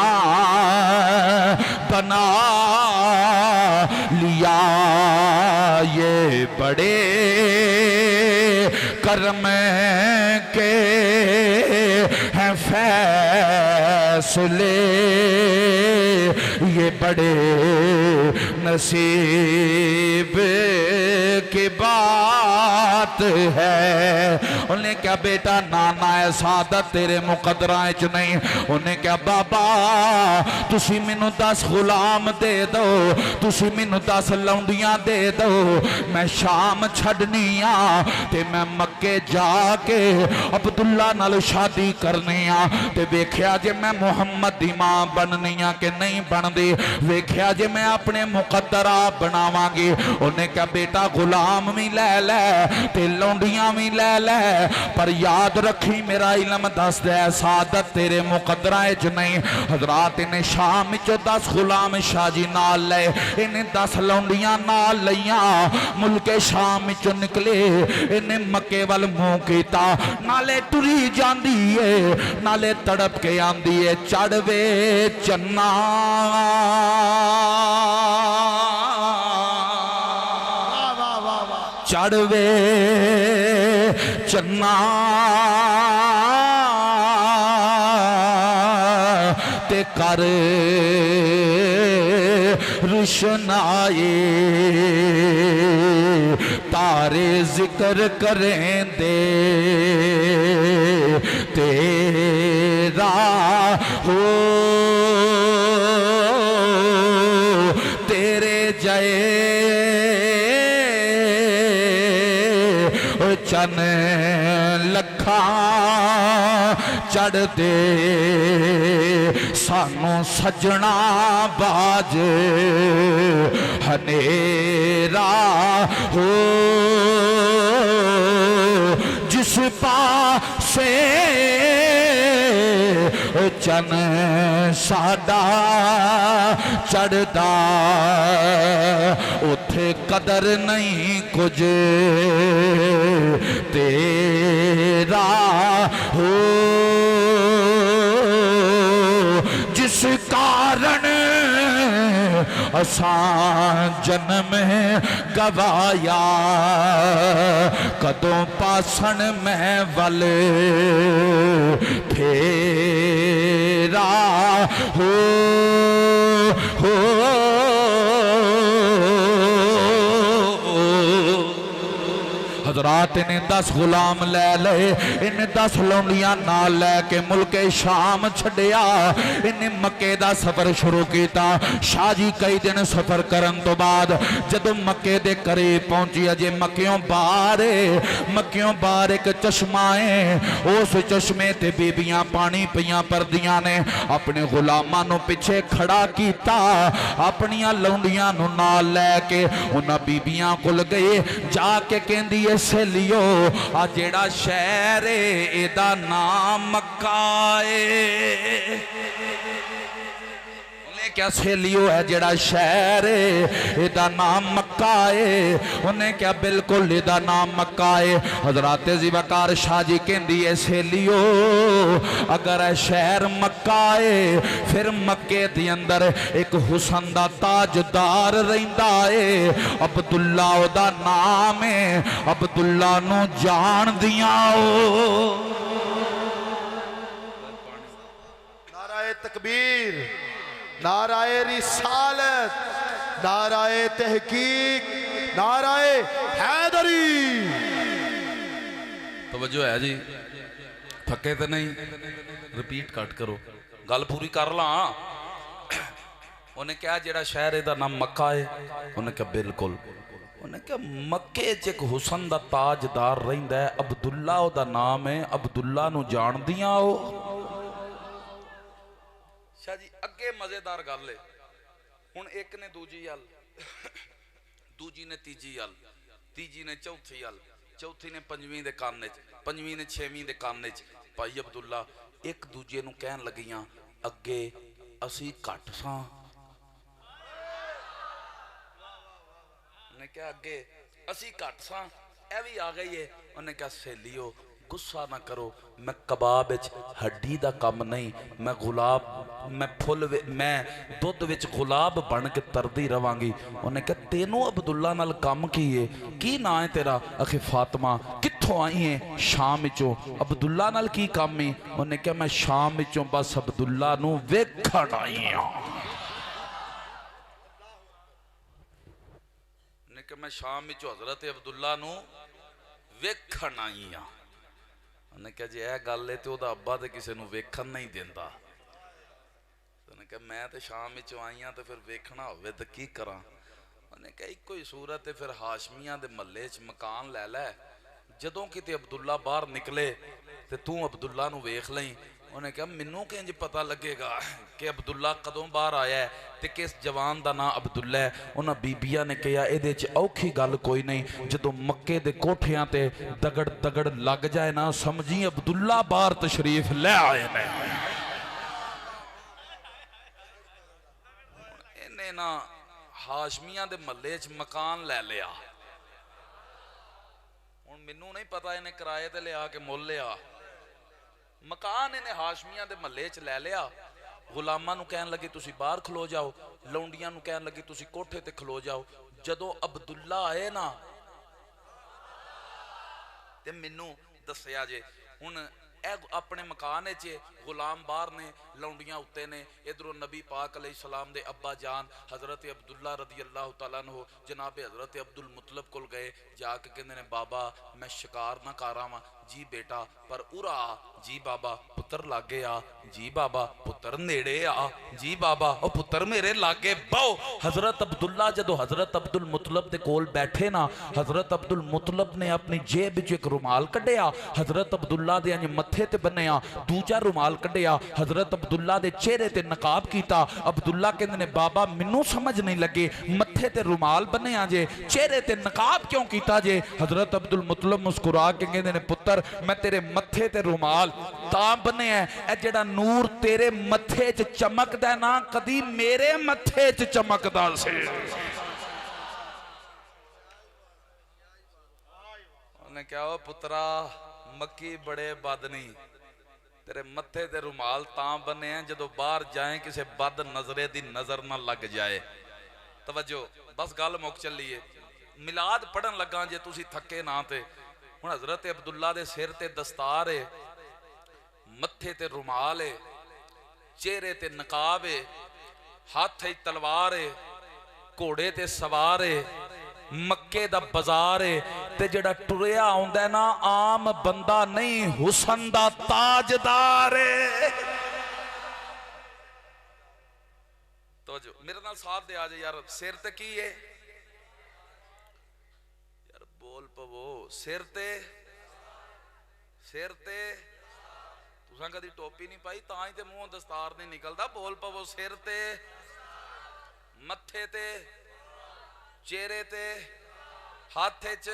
बना लिया। ये बड़े कर्म के हैं फैसले, ये बड़े नसीब की बात है। उन्हें क्या बेटा नाना है सादत तेरे मुकदरा च नहीं। उन्हें क्या बाबा तुसी मैनू 10 गुलाम दे दो, तुसी मैनू 10 लौंडियां दे दो, मैं शाम छड़नी आ ते मैं मक्के जाके अब्दुल्ला नाल शादी करनी आ ते वेख्या जे मैं मुहम्मद दी मां बननी आ कि नहीं बनदी, वेख्या जे मैं अपने मुकद्दरा बनावांगी। उन्हें क्या बेटा गुलाम भी ले ले ते लौंडियां भी ले ले, पर याद रखी मेरा इलम दस दे सादत तेरे मुकद्दरा च नहीं। हजरात इन्हें शाम चो 10 गुलाम शाह जी नाल ले, इन्हें 10 लौंडियां नाल लिया, मुल्के शाम चो निकले, इन्हें मक्के वाल मुंह कीता, नाले टुरी जांदी है नाले तड़प के आंदी है। चढ़वे चन्ना चढ़वे चन्ना ते कर रुशनाए, तारे जिक्र करें दे तेरा हो, तेरे जय चन लखा चढ़ दे सानू सजना बाज हनेरा हो, जिस पासे चन साडा चढ़दा उथे कदर नहीं कुछ तेरा हो, जिस कारण असां जन्म गवाया, कदों पासन मैं वल फेरा हो हजरात इन्हें 10 गुलाम ले ले, इन्हें 10 लौंडियां नाल लैके मुल्के शाम छड़िया, इन्हें मक्के दा सफर शुरू किया। शाह जी कई दिन सफर करन तो बाद जदों मक्के दे करीब पहुंची, अजे मक्कियों बाहर एक चश्मा है, उस चश्मे ते बीबियां पानी पियां परदियां ने। अपने गुलामां नूं पिछे खड़ा किया, अपनियां लौंडियां नूं नाल लैके उन्हां बीबियां कोल गए, जाके कहंदी है सहेलियो आ जेड़ा शहर है एदा नाम मक्का है। क्या सहेलियो है जेड़ा शहर है एदा नाम मक्का है? उन्हें क्या बिल्कुल एदा नाम मक्का है। हजरात ज़िवाकार शाह जी कहंदी है सहेलियो अगर है शहर मक्का है फिर मक्के दे अंदर एक हुसन दा ताजदार रहिंदा है, अब्दुल्ला ओदा नाम है, अब्दुल्ला नू जान दियां ओ। नाराए तकबीर, नाराए रिसालत, नाराए तहकीक, नाराए हैदरी। तवज्जो है जी, थके तो नहीं, रिपीट कट करो, गल पूरी कर ला। उन्हें क्या जेड़ा शहर दा नाम मक्का है? उन्हें क्या बिल्कुल। उन्हें क्या मक्के च एक हुसन दा ताजदार रहिंदा है, अब्दुल्ला ओदा नाम है, अब्दुल्ला नू जान दियां ओ। शाह जी अगे मजेदार गल है, हुण एक ने दूजी गल दूजी ने तीजी अल, तीजी ने चौथी अल, चौथी ने पंजवीं दे कान च, पंजवीं ने छेवीं दे कान च। भाई अब्दुल्ला एक दूजे नूं कहन लगियां अगे असी घट सां। उन्हें क्या अगे असी घट सां, ए भी आ गई है। उन्हें क्या सहेलियो गुस्सा ना करो, मैं कबाब विच हड्डी दा कम नहीं, मैं गुलाब, मैं फुल, मैं दुध विच गुलाब बन के तरदी रवांगी। उन्हें कहा तेनू अब्दुल्ला नाल कम की है, की ना है तेरा? आखे फातिमा। कित्थों आई है? शाम विचों। अब्दुल्ला नाल की कम है? उन्हें कहा मैं शाम विचों बस अब्दुल्ला नू वेखण आई हां। उन्हें कहा मैं शाम विचों हजरत अब्दुल्ला नू वेखण आई हां। उन्हें कहा जी यह गल है तो वह अब्बा तो किसी को वेखन नहीं देता। उन्हें कहा मैं तो शाम विचों आई हाँ तो फिर वेखना हो तो की करा। उन्हें कहा एक ही सूरत है, फिर हाशमिया के महल्ले च मकान लै लै, जदों किते अब्दुल्ला बाहर निकले तो तू अब्दुल्ला नू वेख लई। उन्हें कहा मैनू किंज पता लगेगा कि अब्दुल्ला कदों बाहर आया है तो किस जवान का नाम अब्दुल्ला है? उन्होंने बीबिया ने कहा ये औखी गल कोई नहीं, जो मक्के दे कोठियां ते दगड़ दगड़ लग जाए ना समझी अब्दुल्ला बाहर तशरीफ ले आए ने। इन्हें ना हाशमिया दे महल्ले च मकान ले लिया। हुण मैनू नहीं पता इन्हें किराए ते लिया के मुल लिया। मकान इन्हें हाशमिया दे महल्ले च ले लिया। गुलामां नूं कहन लगी तुसी बाहर खलो जाओ, लौंडियां नूं कहन लगी तुसी कोठे ते खलो जाओ। जदों अब्दुल्ला आए ना ते मैनू दस्सिया जे हुण अपने मकान च गुलाम बाहर ने, लौंडियां उत्ते ने, इधरों नबी पाक अलैहिस्सलाम दे अब्बा जान हज़रत अब्दुल्ला रदी अल्लाह तआला अन्हु जनाब हज़रत अब्दुल मुतलब कोल गए। जाके कहंदे ने बाबा मैं शिकार ना कर आवां। जी बेटा पर उरा। जी बाबा पुत्र लागे आ। जी बाबा पुत्र नेड़े आ। जी बाबा ओ पुत्र मेरे लागे बहु। हज़रत अब्दुल्ला जदों हज़रत अब्दुल मुतलब दे कोल बैठे ना, हज़रत अब्दुल मुतलब ने अपनी जेब विच एक रुमाल कढ़िया, हज़रत अब्दुल्ला दे अंज मत्थे ते बन्निया, दूजा रुमाल कढ़िया, हज़रत अब्दुल्ला दे चेहरे ते नकाब कीता। अब्दुल्ला कहंदे ने बाबा मैनू समझ नहीं लगे, मत्थे ते रुमाल बन्निया जे, चेहरे ते नकाब क्यों कीता जे? हज़रत अब्दुल मुतलब मुस्कुरा के कहंदे ने पुत्र मैं तेरे मत्थे ते रुमाल तां बन्निया है जेड़ा नूर तेरे मत्थे च चमकदा ना कदी मेरे मत्थे च चमकदा सी। उन्हें क्या हो पुत्रा मक्की बड़े बद नहीं, तेरे मत्थे ते रुमाल तां बने हैं जदों बाहर जाए किसी बद नजरे दी नजर ना लग जाए। तवज्जो बस गल मुक चली है। मिलाद पढ़न लगा जे तुसी थके ना ते हुण हज़रत अब्दुल्ला दे सिर ते दस्तार है, मत्थे ते रुमाल है, चेहरे ते नकाब है, हाथ तलवार है, घोड़े ते सवार है, मक्के दा बाजार है ते जेड़ा टुरिया आउंदा ना आम बंदा नहीं हुसन दा ताजदार है। तो जो मेरे नाल साथ दे आ जाए यार, सिर ते की है यार बोल पवो, सिर ते तुसां कदी टोपी नहीं पाई तां ही ते मूंहों दस्तार नहीं निकलदा। बोल पवो सिर ते, मत्थे ते, चेहरे ते, हाथ च,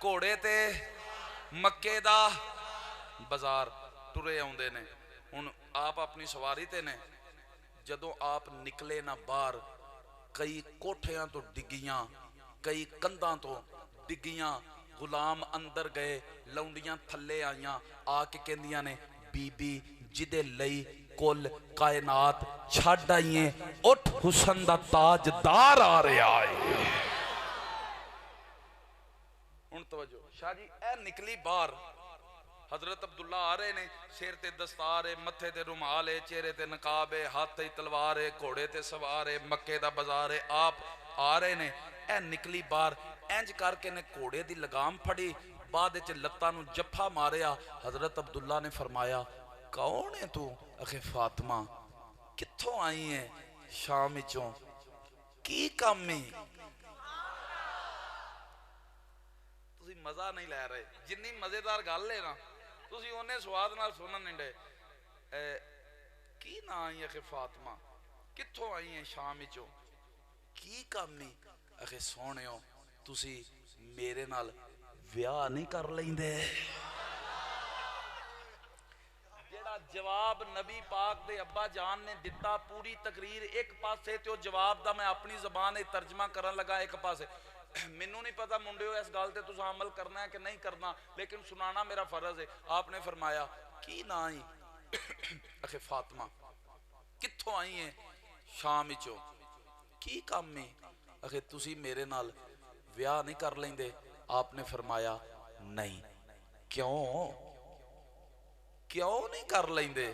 घोड़े ते, मक्के दा बाजार टुरे आउंदे ने। हुण आप अपनी सवारी ते ने, जदों आप निकले ना बाहर कई कोठियां तो डिगियां, कई कंधां तो डिगियां, गुलाम अंदर गए, लौंडियां थल्ले आईयां, आके कहंदियां ने बीबी जिदे लई कुल कायनात छड्ड आईए उठ हुसन दा ताजदार आ रहा है। हुण तवज्जो शाह जी ए निकली बाहर, हज़रत अब्दुल्ला आ रहे ने, सिर ते दस्तार है, मत्थे ते रुमाल है, चेहरे ते नकाब है, हाथ ते तलवार है, घोड़े ते सवार है, मक्के दा बाजार है। आप आ रहे ने, ए निकली बाहर, इंज करके ने घोड़े दी लगाम फड़ी, बाद च लत्तां नूं जफ्फा मारिया। हज़रत अब्दुल्ला ने फरमाया कौन है तू? आखे फातिमा। कित्थों आई है? शाम विचों। की काम है? तुसी मजा नहीं लै रहे, जिन्नी मजेदार गल है ना तुसी ओने स्वाद नाल सुनन नहीं डे। की ना आई है? आखे फातिमा। कित्थों आई है? शाम विचों। की काम है? आखे सोहणियो तुसी मेरे नाल विआह नहीं कर लेंदे। जेड़ा जवाब नबी पाक दे अब्बा जान ने दिता पूरी तकरीर एक पासे ते जवाब दा मैं अपनी जबान तर्जमा करन लगा एक पासे। मैनू नहीं पता मुंडियो इस गल ते तुसां अमल करना है कि नहीं करना, लेकिन सुनाना मेरा फर्ज है। आपने फरमाया की ना ही आखे फातिमा कित्थों आई है? शाम विचों। की काम है? आखे तुसी मेरे नाल विआह नहीं कर लेंदे? आपने फरमाया नहीं। क्यों क्यों नहीं कर लेंदे?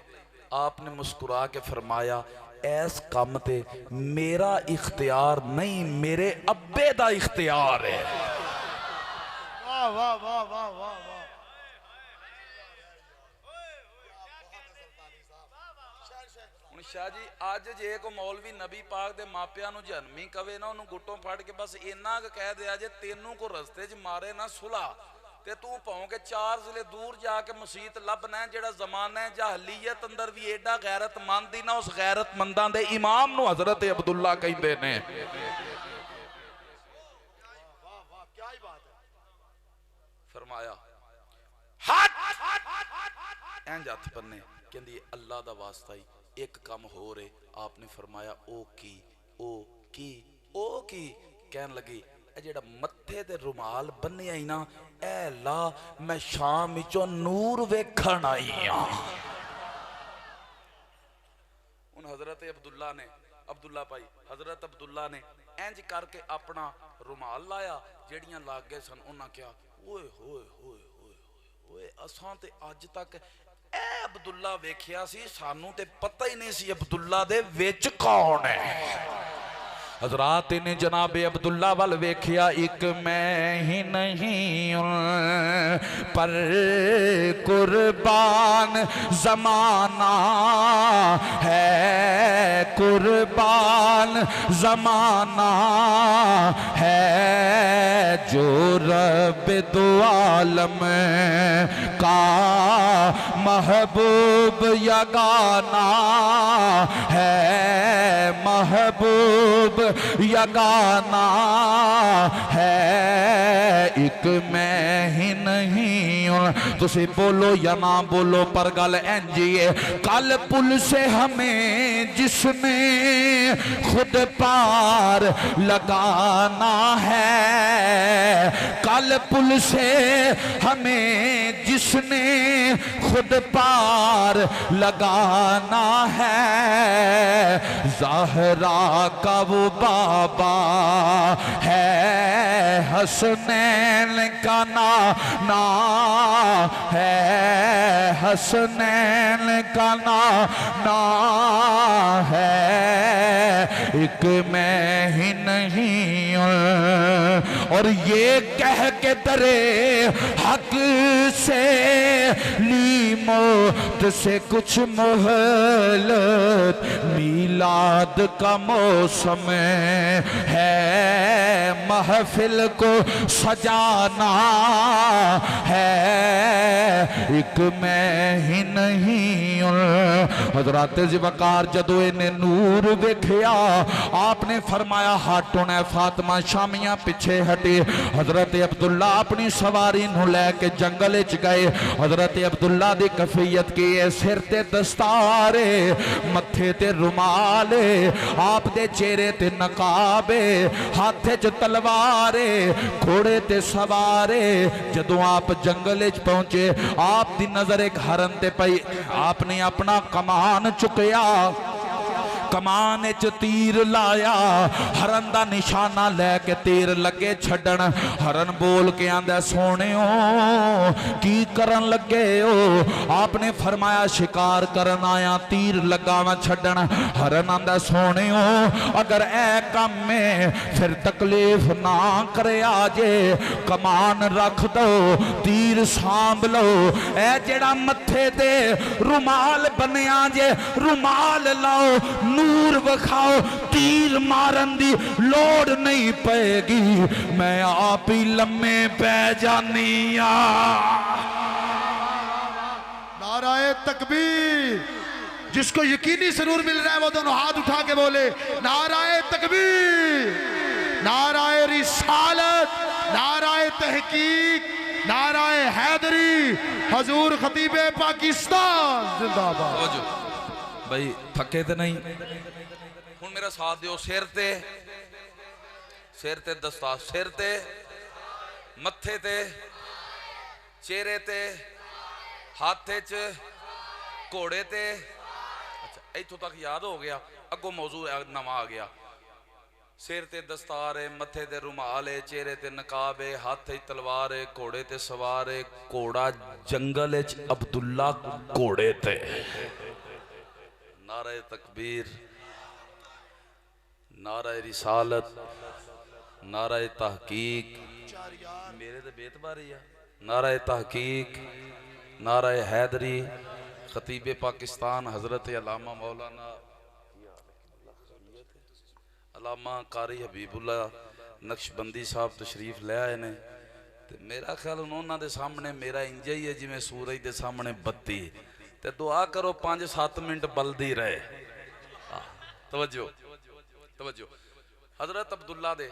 आपने मुस्कुरा के फरमाया ऐस काम ते मेरा इख्तियार नहीं, मेरे अब्बे दा इख्तियार है। वाह वाह वाह वाह वाह वाह। शाह जी अज जे को मौलवी नबी पाक दे मापियां नूं जन्मी कवे ना उन्होंने गुट्टों फड़ के बस इन्ना कह दिया जे तेनों को रस्ते च मारे ना सुला ते तू भावें के 4 जिले दूर जाके मसीत लभना है। जेड़ा जमाना है जाहलीयत अंदर भी एडा गैरतमंद ही ना उस गैरतमंदां दे इमाम नूं हजरत अब्दुल्ला कहंदे ने। फरमाया इंज हथ बन्ने कहंदी अल्लाह दा वास्ता ही एक काम हो रहे। आपने फरमाया ओ की कहन लगी जेड़ा मत्थे ते रुमाल बन्निया ही ना ए ला मैं शाम विचों नूर वेखण आई हां। हुण हजरत अब्दुल्ला भाई हजरत अब्दुल्ला ने इंज करके अपना रुमाल लाया। जेड़ियां लाग गए सन उन्हां कहा ओए होए होए होए होए असां ते अज तक ए अब्दुल्ला वेखिया सी, सानू ते पता ही नहीं सी अब्दुल्ला दे विच कौन है। हजरात ने जनाबे अब्दुल्ला वाल वेखिया एक मैं ही नहीं पर कुर्बान जमाना है, कुर्बान जमाना है जो रब दो आलम का महबूब यगाना है, महबूब यगाना है। एक मैं ही नहीं हूं। तुसी बोलो या ना बोलो पर गल इंजिए कल पुल से हमें जिसने खुद पार लगाना है, कल पुल से हमें जिसने खुद पार लगाना है। ज़हरा का वो बाबा है, हसनैन का नाना है, हसनैन का नाना है। एक मैं ही नहीं हूं और ये कह के दरे हक से ली मौत से कुछ मोहलत, मीलाद का मौसम है, महफिल को सजाना है। एक मैं ही नहीं हूं। हजरत ज़िबकार जदों इन्हें नूर वेखिया आपने फरमाया हट होना। फातिमा शामियां पीछे हटे। हजरत अब्दुल्ला अपनी सवारी नूं लैके जंगल च गए। हजरत अब्दुल्ला दी कफियत की है, सिर ते दस्तारे, मत्थे ते रुमाले, आप दे चेहरे ते नकाबे, हाथ च तलवारे, घोड़े ते सवारे। जदों आप जंगल च पहुंचे आप दी नजर एक हरन ते पई। आपने अपना कमान चुकया, कमान च तीर लाया, हरन दा निशाना लैके तीर लगे छड़न। हरन बोल के आंदा सोहणियो की करन लगे हो? आपने फरमाया शिकार करन आया, तीर लगावा छड़न। हरन आंदा सोहणियो अगर ए काम में फिर तकलीफ ना करे आजे, कमान रख दो, तीर सांभ लो। ए जेड़ा मत्थे ते रुमाल बनिया जे, रुमाल लाओ, नूर वखाओ, तीर मारन दी लोड़ नहीं पेगी, मैं आप ही लम्मे पै जानी आ। नाराए तकबीर। जिसको यकीनी सरूर मिल रहा है वो दोनों हाथ उठा के बोले नाराए तकबीर। नाराए रिसालत, नाराए तहकीक, नाराए हैदरी, हजूर खतीबे पाकिस्तान जिंदाबाद। भाई थके तो नहीं, हुण मेरा साथ दियो। सिर ते दस्तार, सिर ते, मत्थे ते, चेहरे ते, हाथे च, घोड़े ते। अच्छा इथों तक याद हो गया, अगो मौजू नवा आ गया। सिर ते दस्तार है, मत्थे ते रुमाल है, चेहरे ते नकाब है, हाथ तलवार है, घोड़े ते सवार है। घोड़ा जंगल अब्दुल्ला घोड़े ते। नारे तकबीर, नारे रिसालत, नारे तहकीक, मेरे तो बेतबारी है। नारे तहकीक, नारे हैदरी, खतीबे पाकिस्तान हजरत अल्लामा मौलाना अल्लामा कारी हबीबुल्ला नक्शबंदी साहब तशरीफ ले आए ने। ते मेरा ख्याल उन्होंने दे सामने मेरा इंज ही है जिमें सूरज के सामने बत्ती। ते दुआ करो 5-7 मिनट बलदी रहे। तवज्जो तवज्जो। हजरत अब्दुल्ला दे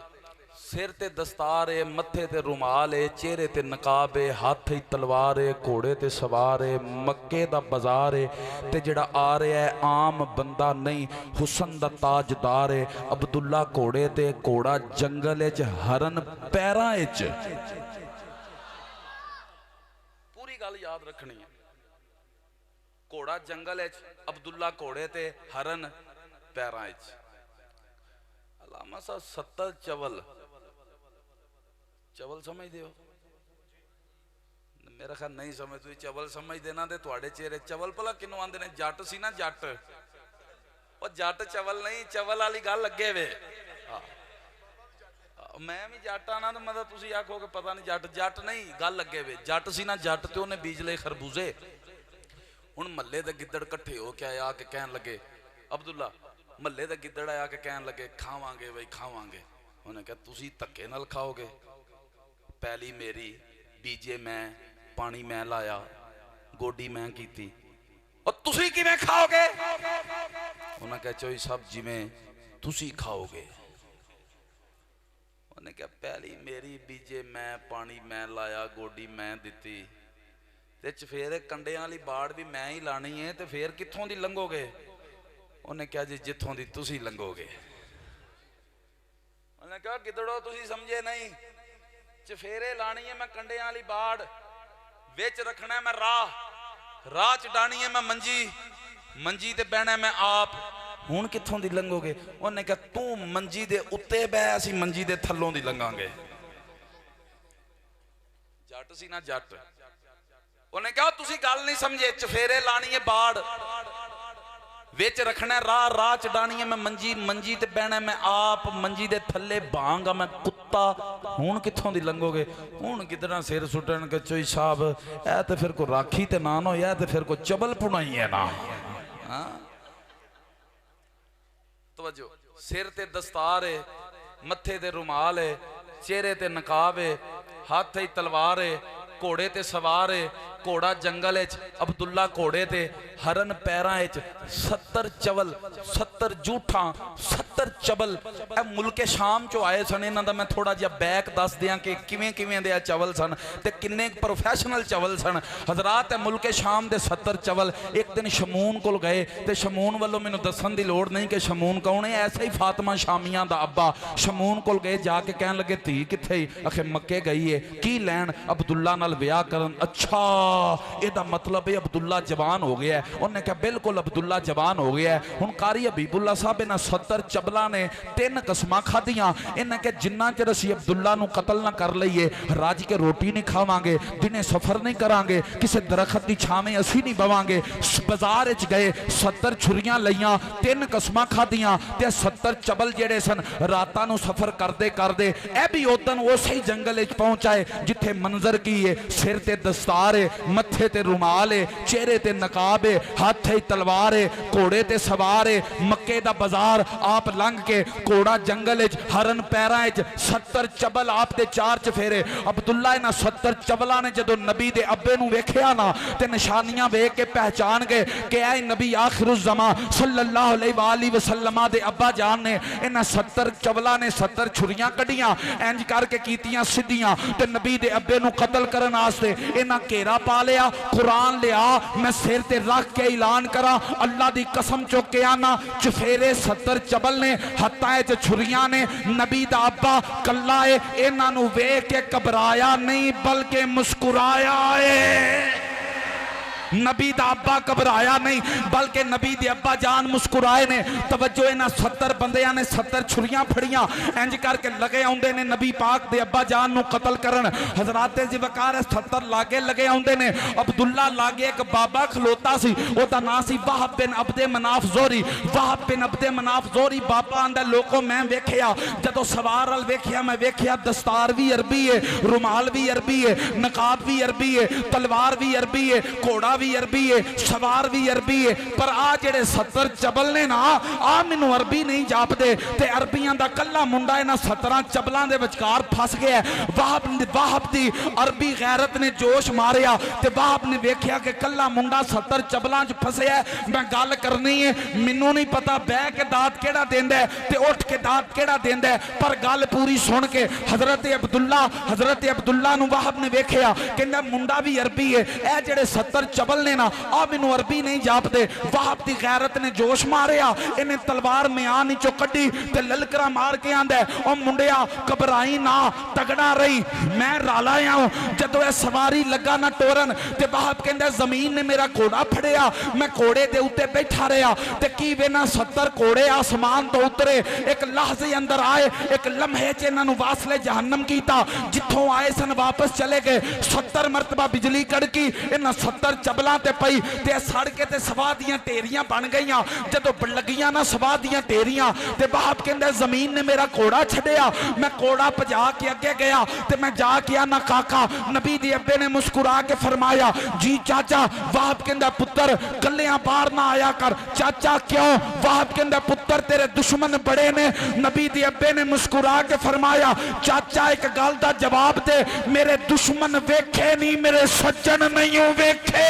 सिर ते दस्तार है, मत्थे ते रुमाल है, चेहरे ते नकाब है, हाथ तलवार है, घोड़े ते सवार है, मक्के दा बाजार है। ते जिहड़ा आ रहा है आम बंदा नहीं, हुसन दा ताजदार है। अब्दुल्ला घोड़े ते, घोड़ा जंगल च, हरन पैरां च। पूरी गल याद रखनी है। घोड़ा जंगल च, अब्दुल्ला घोड़े ते, हरन पैरां च। अल्लामा साहब 70 चवल समझते हो? मेरा ख्याल नहीं समझ। तुम चवल समझते ना, तो चेहरे चवल भला किनों आंदे ने? जट सी ना, जट। और जट चवल नहीं, चवल वाली गल अगे वे। मैं भी जट आना तो मतलब तुम आखोगे पता नहीं जट। जट नहीं, गल अगे वे। जट सी ना जट, तो उन्हें बीज ले खरबूजे। हुण महल्ले दे गिद्दड़ कट्ठे हो के आया के कहन लगे, अब्दुल्ला महल्ले दे गिद्दड़ आया के कहन लगे खावांगे बई खावांगे। उन्हें कहा तुसी धक्के नाल खाओगे? पैली मेरी, बीजे मैं, पानी मैं लाया, गोडी मैं कीती, और तुसी किवें खाओगे? उन्हें कहा चोई साहब जिवें तुसी खाओगे। उन्हें कहा पैली मेरी, बीजे मैं, पानी मैं लाया, गोडी मैं दिती, ते चफेरे कंडियां वाली बाड़ भी मैं ही लानी है, ते फिर कित्थों दी लंघोगे? उन्हें कहा जी जित्थों दी तुसी लंघोगे। उन्हें कहा गिदड़ो तुसी समझे नहीं, चफेरे लानी है मैं कंडियां वाली बाड़, विच रखना है मैं राह च डानी है मैं मंजी ते बहना मैं आप। हुण कित्थों दी लंघोगे? उन्हें कहा तू मंजी दे उत्ते बह, असीं मंजी दे थल्लों दी लंघांगे। जट सी ना जट। उन्हें कहा तुसी गल नहीं समझे, चफेरे लानी है बाड़, विच रखना राह च डानी है मैं मंजी ते बहना मैं आप, मंजी दे थल्ले भांगा मैं कुत्ता। हुण कित्थों दी लंघोगे? हुण किधरा सिर सुटन के चोई साहब ऐ ते फिर को राखी ते ना हो, या ते फिर को चबल पुनाई है ना। तवज्जो। सिर ते दस्तार है, मत्थे ते रुमाल है, चेहरे ते नकाब है, हाथ तलवार है, घोड़े ते सवार है। घोड़ा जंगल अब्दुल्ला घोड़े ते, हरन पैरां 70 चवल, 70 जूठा, 70 चबल। मुल्के शाम चो आए सन। इन्हां दा मैं थोड़ा जिहा बैक दस दियां कि किवें किवें दे चवल सन ते किन्ने प्रोफैशनल चवल सन। हजरात मुल्के शाम दे 70 चवल। एक दिन शमून कोल गए ते शमून वालों मैनूं दस्सण दी लोड़ नहीं कि शमून कौन है, ऐसा ही फातिमा शामिया दा अब्बा। शमून कोल गए, जाके कहन लगे धी कित्थे? आखे मक्के गई है। की लैन? अब्दुल्ला नाल विआह करन। अच्छा ਇਹਦਾ मतलब है अब्दुल्ला जवान हो गया है। उन्हें कहा बिल्कुल अब्दुल्ला जवान हो गया है। हुण कारी हबीबुल्ला साहब इन्हां 70 चबलों ने 3 कसमां खाधियां। इन्हें कहा जिन्ना चिर असीं अब्दुल्ला नूं कतल ना कर लईए, रज के रोटी नहीं खावांगे, दिने सफर नहीं करांगे, किसी दरखत की छावें असीं नहीं बवांगे। बाजार च गए, 70 छुरियां लईयां, 3 कसमां खाधियां ते 70 चबल जेड़े सन रातां नूं सफर करदे करदे ए भी उदन उस ही जंगल च पहुंचाए जिथे मंजर की है, सिर ते दस्तार है, मत्थे ते रुमाल है, चेहरे ते नकाब है, हाथ तलवार है, घोड़े ते सवार है, मक्के दा बाजार। आप आप लंघ के घोड़ा जंगल हरन पैरां 70 चबल आप दे 4 चफेरे। अब्दुल्ला इन्हां 70 चबलों ने जदों नबी दे अब्बे नूं वेखिया ना ते निशानियां वेख के पहचान गए कि ऐ नबी आखिरुज़्ज़मा सल्लल्लाहु अलैहि वसल्लम दे अब्बा जान ने। इन्हां 70 चबलों ने 70 छुरियां कढ़ियां इंज करके कीतियां सीधियां ते नबी दे अब्बे नूं कतल करन वास्ते इन्हां घेरा पा लिया। कुरान लिया मैं सिर ते रख के ऐलान करा अल्लाह दी कसम चुक के आना चफेरे 70 चबल ने हत्था च छुरियां ने। नबी दा अब्बा कल्ला है इन्हां नूं वेख के घबराया नहीं बल्कि मुस्कुराया है। नबी दा अब्बा घबराया नहीं बल्कि नबी दे अब्बा जान मुस्कुराए ने। तवज्जो इन्हां 70 बंदियां ने 70 छुरियां फड़ियां इंज करके लगे आउंदे ने नबी पाक दे अब्बा जान नूं कतल करन। हजरात ज़िवकार 70 लागे लगे आउंदे ने। अब्दुल्ला लागे एक बाबा खलोता सी ओदा नाम सी वाहब बिन अब्दे मनाफ ज़ोहरी। वाहब बिन अब्दे मनाफ ज़ोहरी बाबा आंदा लोको मैं वेखिया जदों सवार अल वेखिया मैं वेखिया दस्तार भी अरबी है रुमाल भी अरबी है नकाब भी अरबी है तलवार भी अरबी है घोड़ा भी अरबी है सवार भी अरबी है। पर आ जेड़े 70 चबल ने ना आ मैनू अरबी नहीं जापदे ते अरबियां दा कल्ला मुंडा इन्हां 17 चबलां दे विचकार फस गया। वाहब दी अरबी गैरत ने जोश मारिया ते वाहब ने वेखिया कि कल्ला मुंडा 70 चबलां च फसिया। मैं गल करनी है मैनू नहीं पता बह के दात केड़ा देंदा है ते उठ के दात केड़ा देंदा है पर गल पूरी सुन के हजरत अब्दुल्ला नूं वाहब ने वेखिया कहंदा मुंडा भी अरबी है ए जेड़े 70 चबल ने ना आ मैनू अरबी नहीं जापदे। वाहब दी गैरत ने जोश मारिया इन्हें तलवार म्यान चो कड्डी ते ललकरा मार के आंदा ओ मुंडिया घबराई ना तगड़ा रही मैं राला आऊं। जदों ए सवारी लगा ना टोरन ते वाहब कहंदा जमीन ने मेरा घोड़ा फड़िया मैं घोड़े दे उत्ते बैठा रहा ते की वेना 70 घोड़े आसमान तो उतरे एक लहजे अंदर आए एक लम्हे च इन्हां नूं वासले जहन्नम कीता। जिथों आए सन वापस चले गए 70 मरतबा बिजली कड़की इन्हां 70 चबलां ते पई ते सड़के ते सवाह दियां ढेरियां बन गईयां। जदों लगियां ना सवाह दियां ढेरियां ते वाहब कहंदा जमीन ने मेरा घोड़ा छड्डिया मैं घोड़ा भजा के अगे गया ते मैं जाके आना काका नबी दे अब्बे ने मुस्कुरा के फरमाया जी चाचा। वाहब कहंदा पुत्तर कल्लियां बाहर ना आया कर। चाचा क्यों? वाहब कहंदा पुत्तर तेरे दुश्मन बड़े ने। नबी दे अब्बे ने मुस्कुरा के फरमाया चाचा एक गल दा जवाब दे मेरे दुश्मन वेखे नहीं मेरे सज्जन नहीं वेखे।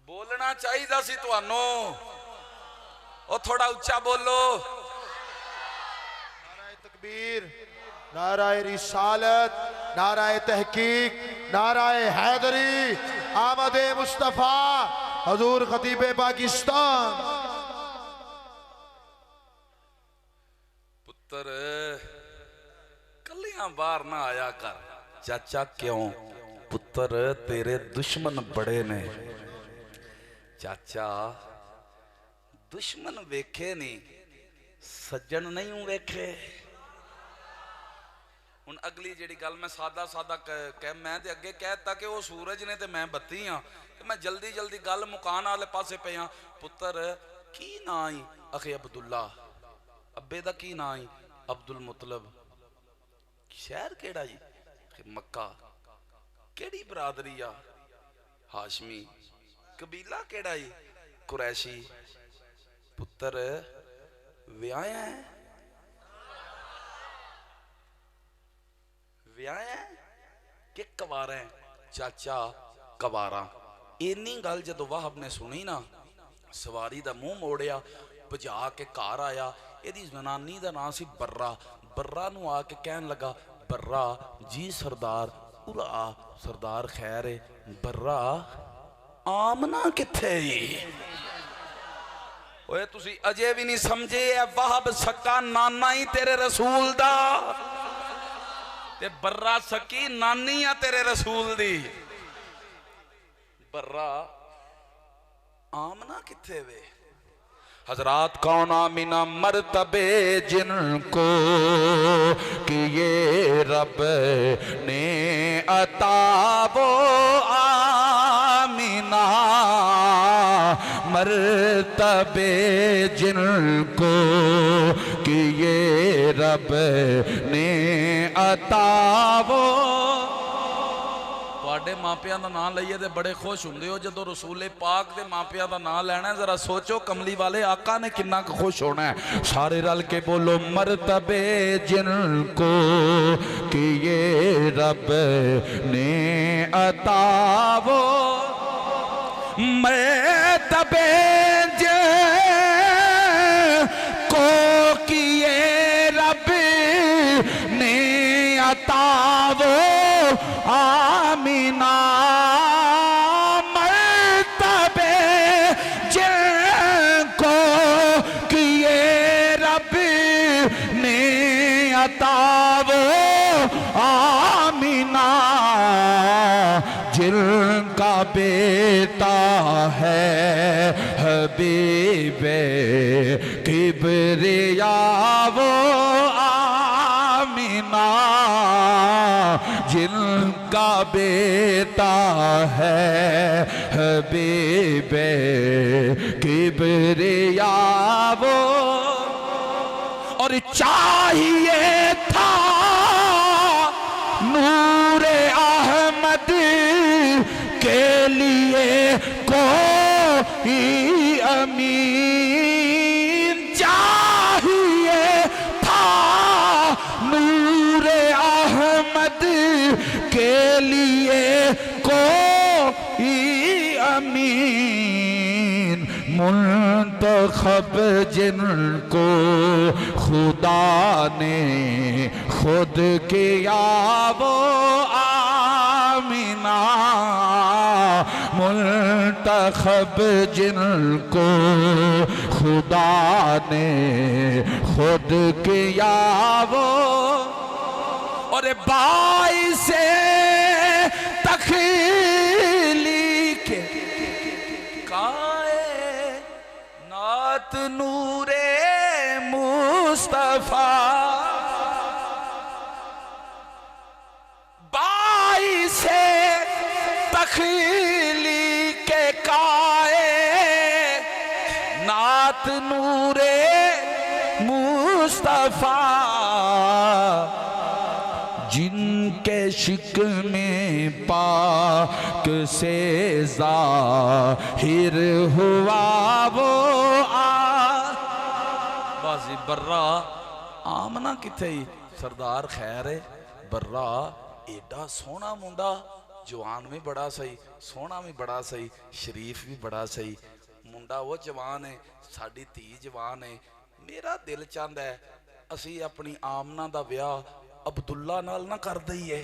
बोलना चाहिए सी तुहानू ओ थोड़ा उच्चा बोलो। नाराए तकबीर नाराए रिसालत नाराए तहकीक नाराए हैदरी आमदे मुस्तफा हजूर खतीबे पाकिस्तान। पुत्र कलियां बाहर ना आया कर। चाचा क्यों? पुत्र तेरे दुश्मन बड़े ने। चाचा दुश्मन वेखे नहीं सज्जन नहीं वेखे। हुण अगली जिहड़ी गल मैं सादा कह मैं ते अगे कहता कि वो सूरज ने ते मैं बत्ती हाँ मैं जल्दी जल्दी गल मुकान वाले पासे पे हाँ। पुत्र की ना ही अखे अब्दुल्ला अब्बे दा की ना ही अब्दुल मुतलब। शहर केड़ा जी? मक्का। केड़ी बरादरी आ? हाशमी। कबीला केड़ा जी? कुरैशी। पुत्र व्याया है? व्याया कि कवारा है? चाचा कवारा। इन्नी गल जदों वाहब ने सुनी ना सवारी दा मुंह मोड़िया भजा के घर आया। इहदी जनानी दा नाम सी बर्रा। बर्रा नूं आके कहन लगा बर्रा जी सरदार उरा सरदार खैर है। बर्रा आमना किथे जी? ओए तुसी अजे भी नहीं समझे वाहब सक्का नाना ही तेरे रसूल दा ते बर्रा सकी नानी आ तेरे रसूल दी। बर्रा आमना किथे वे? हजरात कौन आमिना मर्तबे जिनको कि ये रब ने अता वो आमिना मर्तबे जिनको कि ये रब ने अता वो ਤੁਹਾਡੇ ਮਾਪਿਆਂ ਦਾ ਨਾਮ ਲਈਏ ਤੇ ਬੜੇ ਖੁਸ਼ ਹੁੰਦੇ ਹੋ, ਜਦੋਂ ਰਸੂਲੇ ਪਾਕ ਦੇ ਮਾਪਿਆਂ ਦਾ ਨਾਮ ਲੈਣਾ ਜ਼ਰਾ ਸੋਚੋ ਕਮਲੀ ਵਾਲੇ ਆਕਾ ਨੇ ਕਿੰਨਾ ਕੁ ਖੁਸ਼ ਹੋਣਾ ਹੈ। ਸਾਰੇ ਰਲ ਕੇ ਬੋਲੋ ਮਰਤਬੇ जिनको कि ये रब ने अता वो मरतबे जिनको कि ये रब ने अता वो आमीना मरतबे जिनको कि ये रब ने अता वो आमीना जिनका बेटा है हबीबे किबरिया वो आमीना जिनका बेटा है हबीबे किबरिया वो और चाहिए था नूरे अहमद के लिए कोई अमीन चाहिए था नूरे अहमद के लिए कोई अमीन मुंतखब जिनको खुदा ने खुद किया वो आमीना मुंतखब जिनको खुदा ने खुद किया वो और बाइसे तख्लीक नात नूरे मुस्तफा बाइसे तख्लीक काए नात नूरे मुस्तफा जिनके शिक में पाक से जाहिर हुआ वो बाजी बर्रा आमना किथे सरदार खैर है बर्रा एडा सोहना मुंडा जवान भी बड़ा सही सोहना भी बड़ा सही शरीफ भी बड़ा सही मुंडा वो जवान है साडी धी जवान है मेरा दिल चाहता है असी अपनी आमना दा विआह अब्दुल्ला नाल ना कर दईए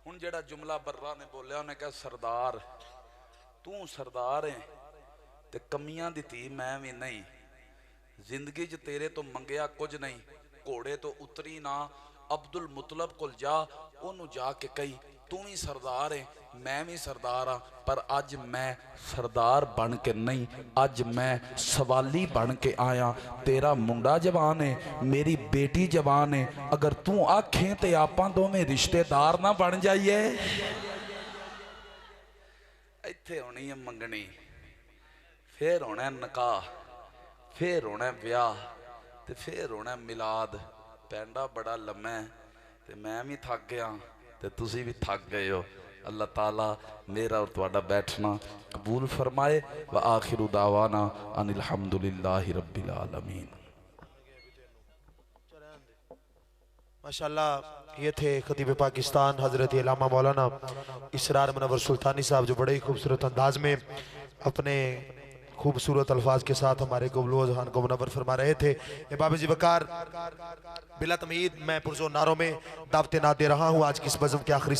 हुण जेड़ा जुमला बर्रा ने बोलिया उन्हें कहा सरदार तू सरदार है ते कमियां दी धी मैं भी नहीं जिंदगी च तेरे तो मंगया कुछ नहीं घोड़े तो उतरी ना अब्दुल मुतलब कोल जा ओनू जाके कही तू भी सरदार है मैं भी सरदार हाँ पर अज मैं सरदार बन के नहीं अज मैं सवाली बन के आया तेरा मुंडा जवान है मेरी बेटी जवान है अगर तू आखें ते आपां दोवें रिश्तेदार ना बन जाइए इत्थे होनी है मंगनी फिर होना है निकाह फिर होना है ब्याह ते फिर होना है मिलाद पैंडा बड़ा लम्मा है ते मैं भी थक गया ते तुसी भी थक गए हो अल्लाह ताला मेरा और तुहाडा बैठना कबूल फरमाए व आखिरु दावाना अनिल हम्दुलिल्लाहि रब्बिल आलमीन। माशाल्लाह ये थे खतीब पाकिस्तान हजरत अल्लामा मौलाना इसरार मुनव्वर सुल्तानी साहब जो बड़े ही खूबसूरत अंदाज में अपने खूबसूरत अल्फाज के साथ हमारे गुबलो जहान को मुनव्वर फरमा रहे थे। बाबा जी वकार बिला तमीद मैं पुरजोर नारों में दावते ना दे रहा हूँ आज की इस बज़म के आखिरी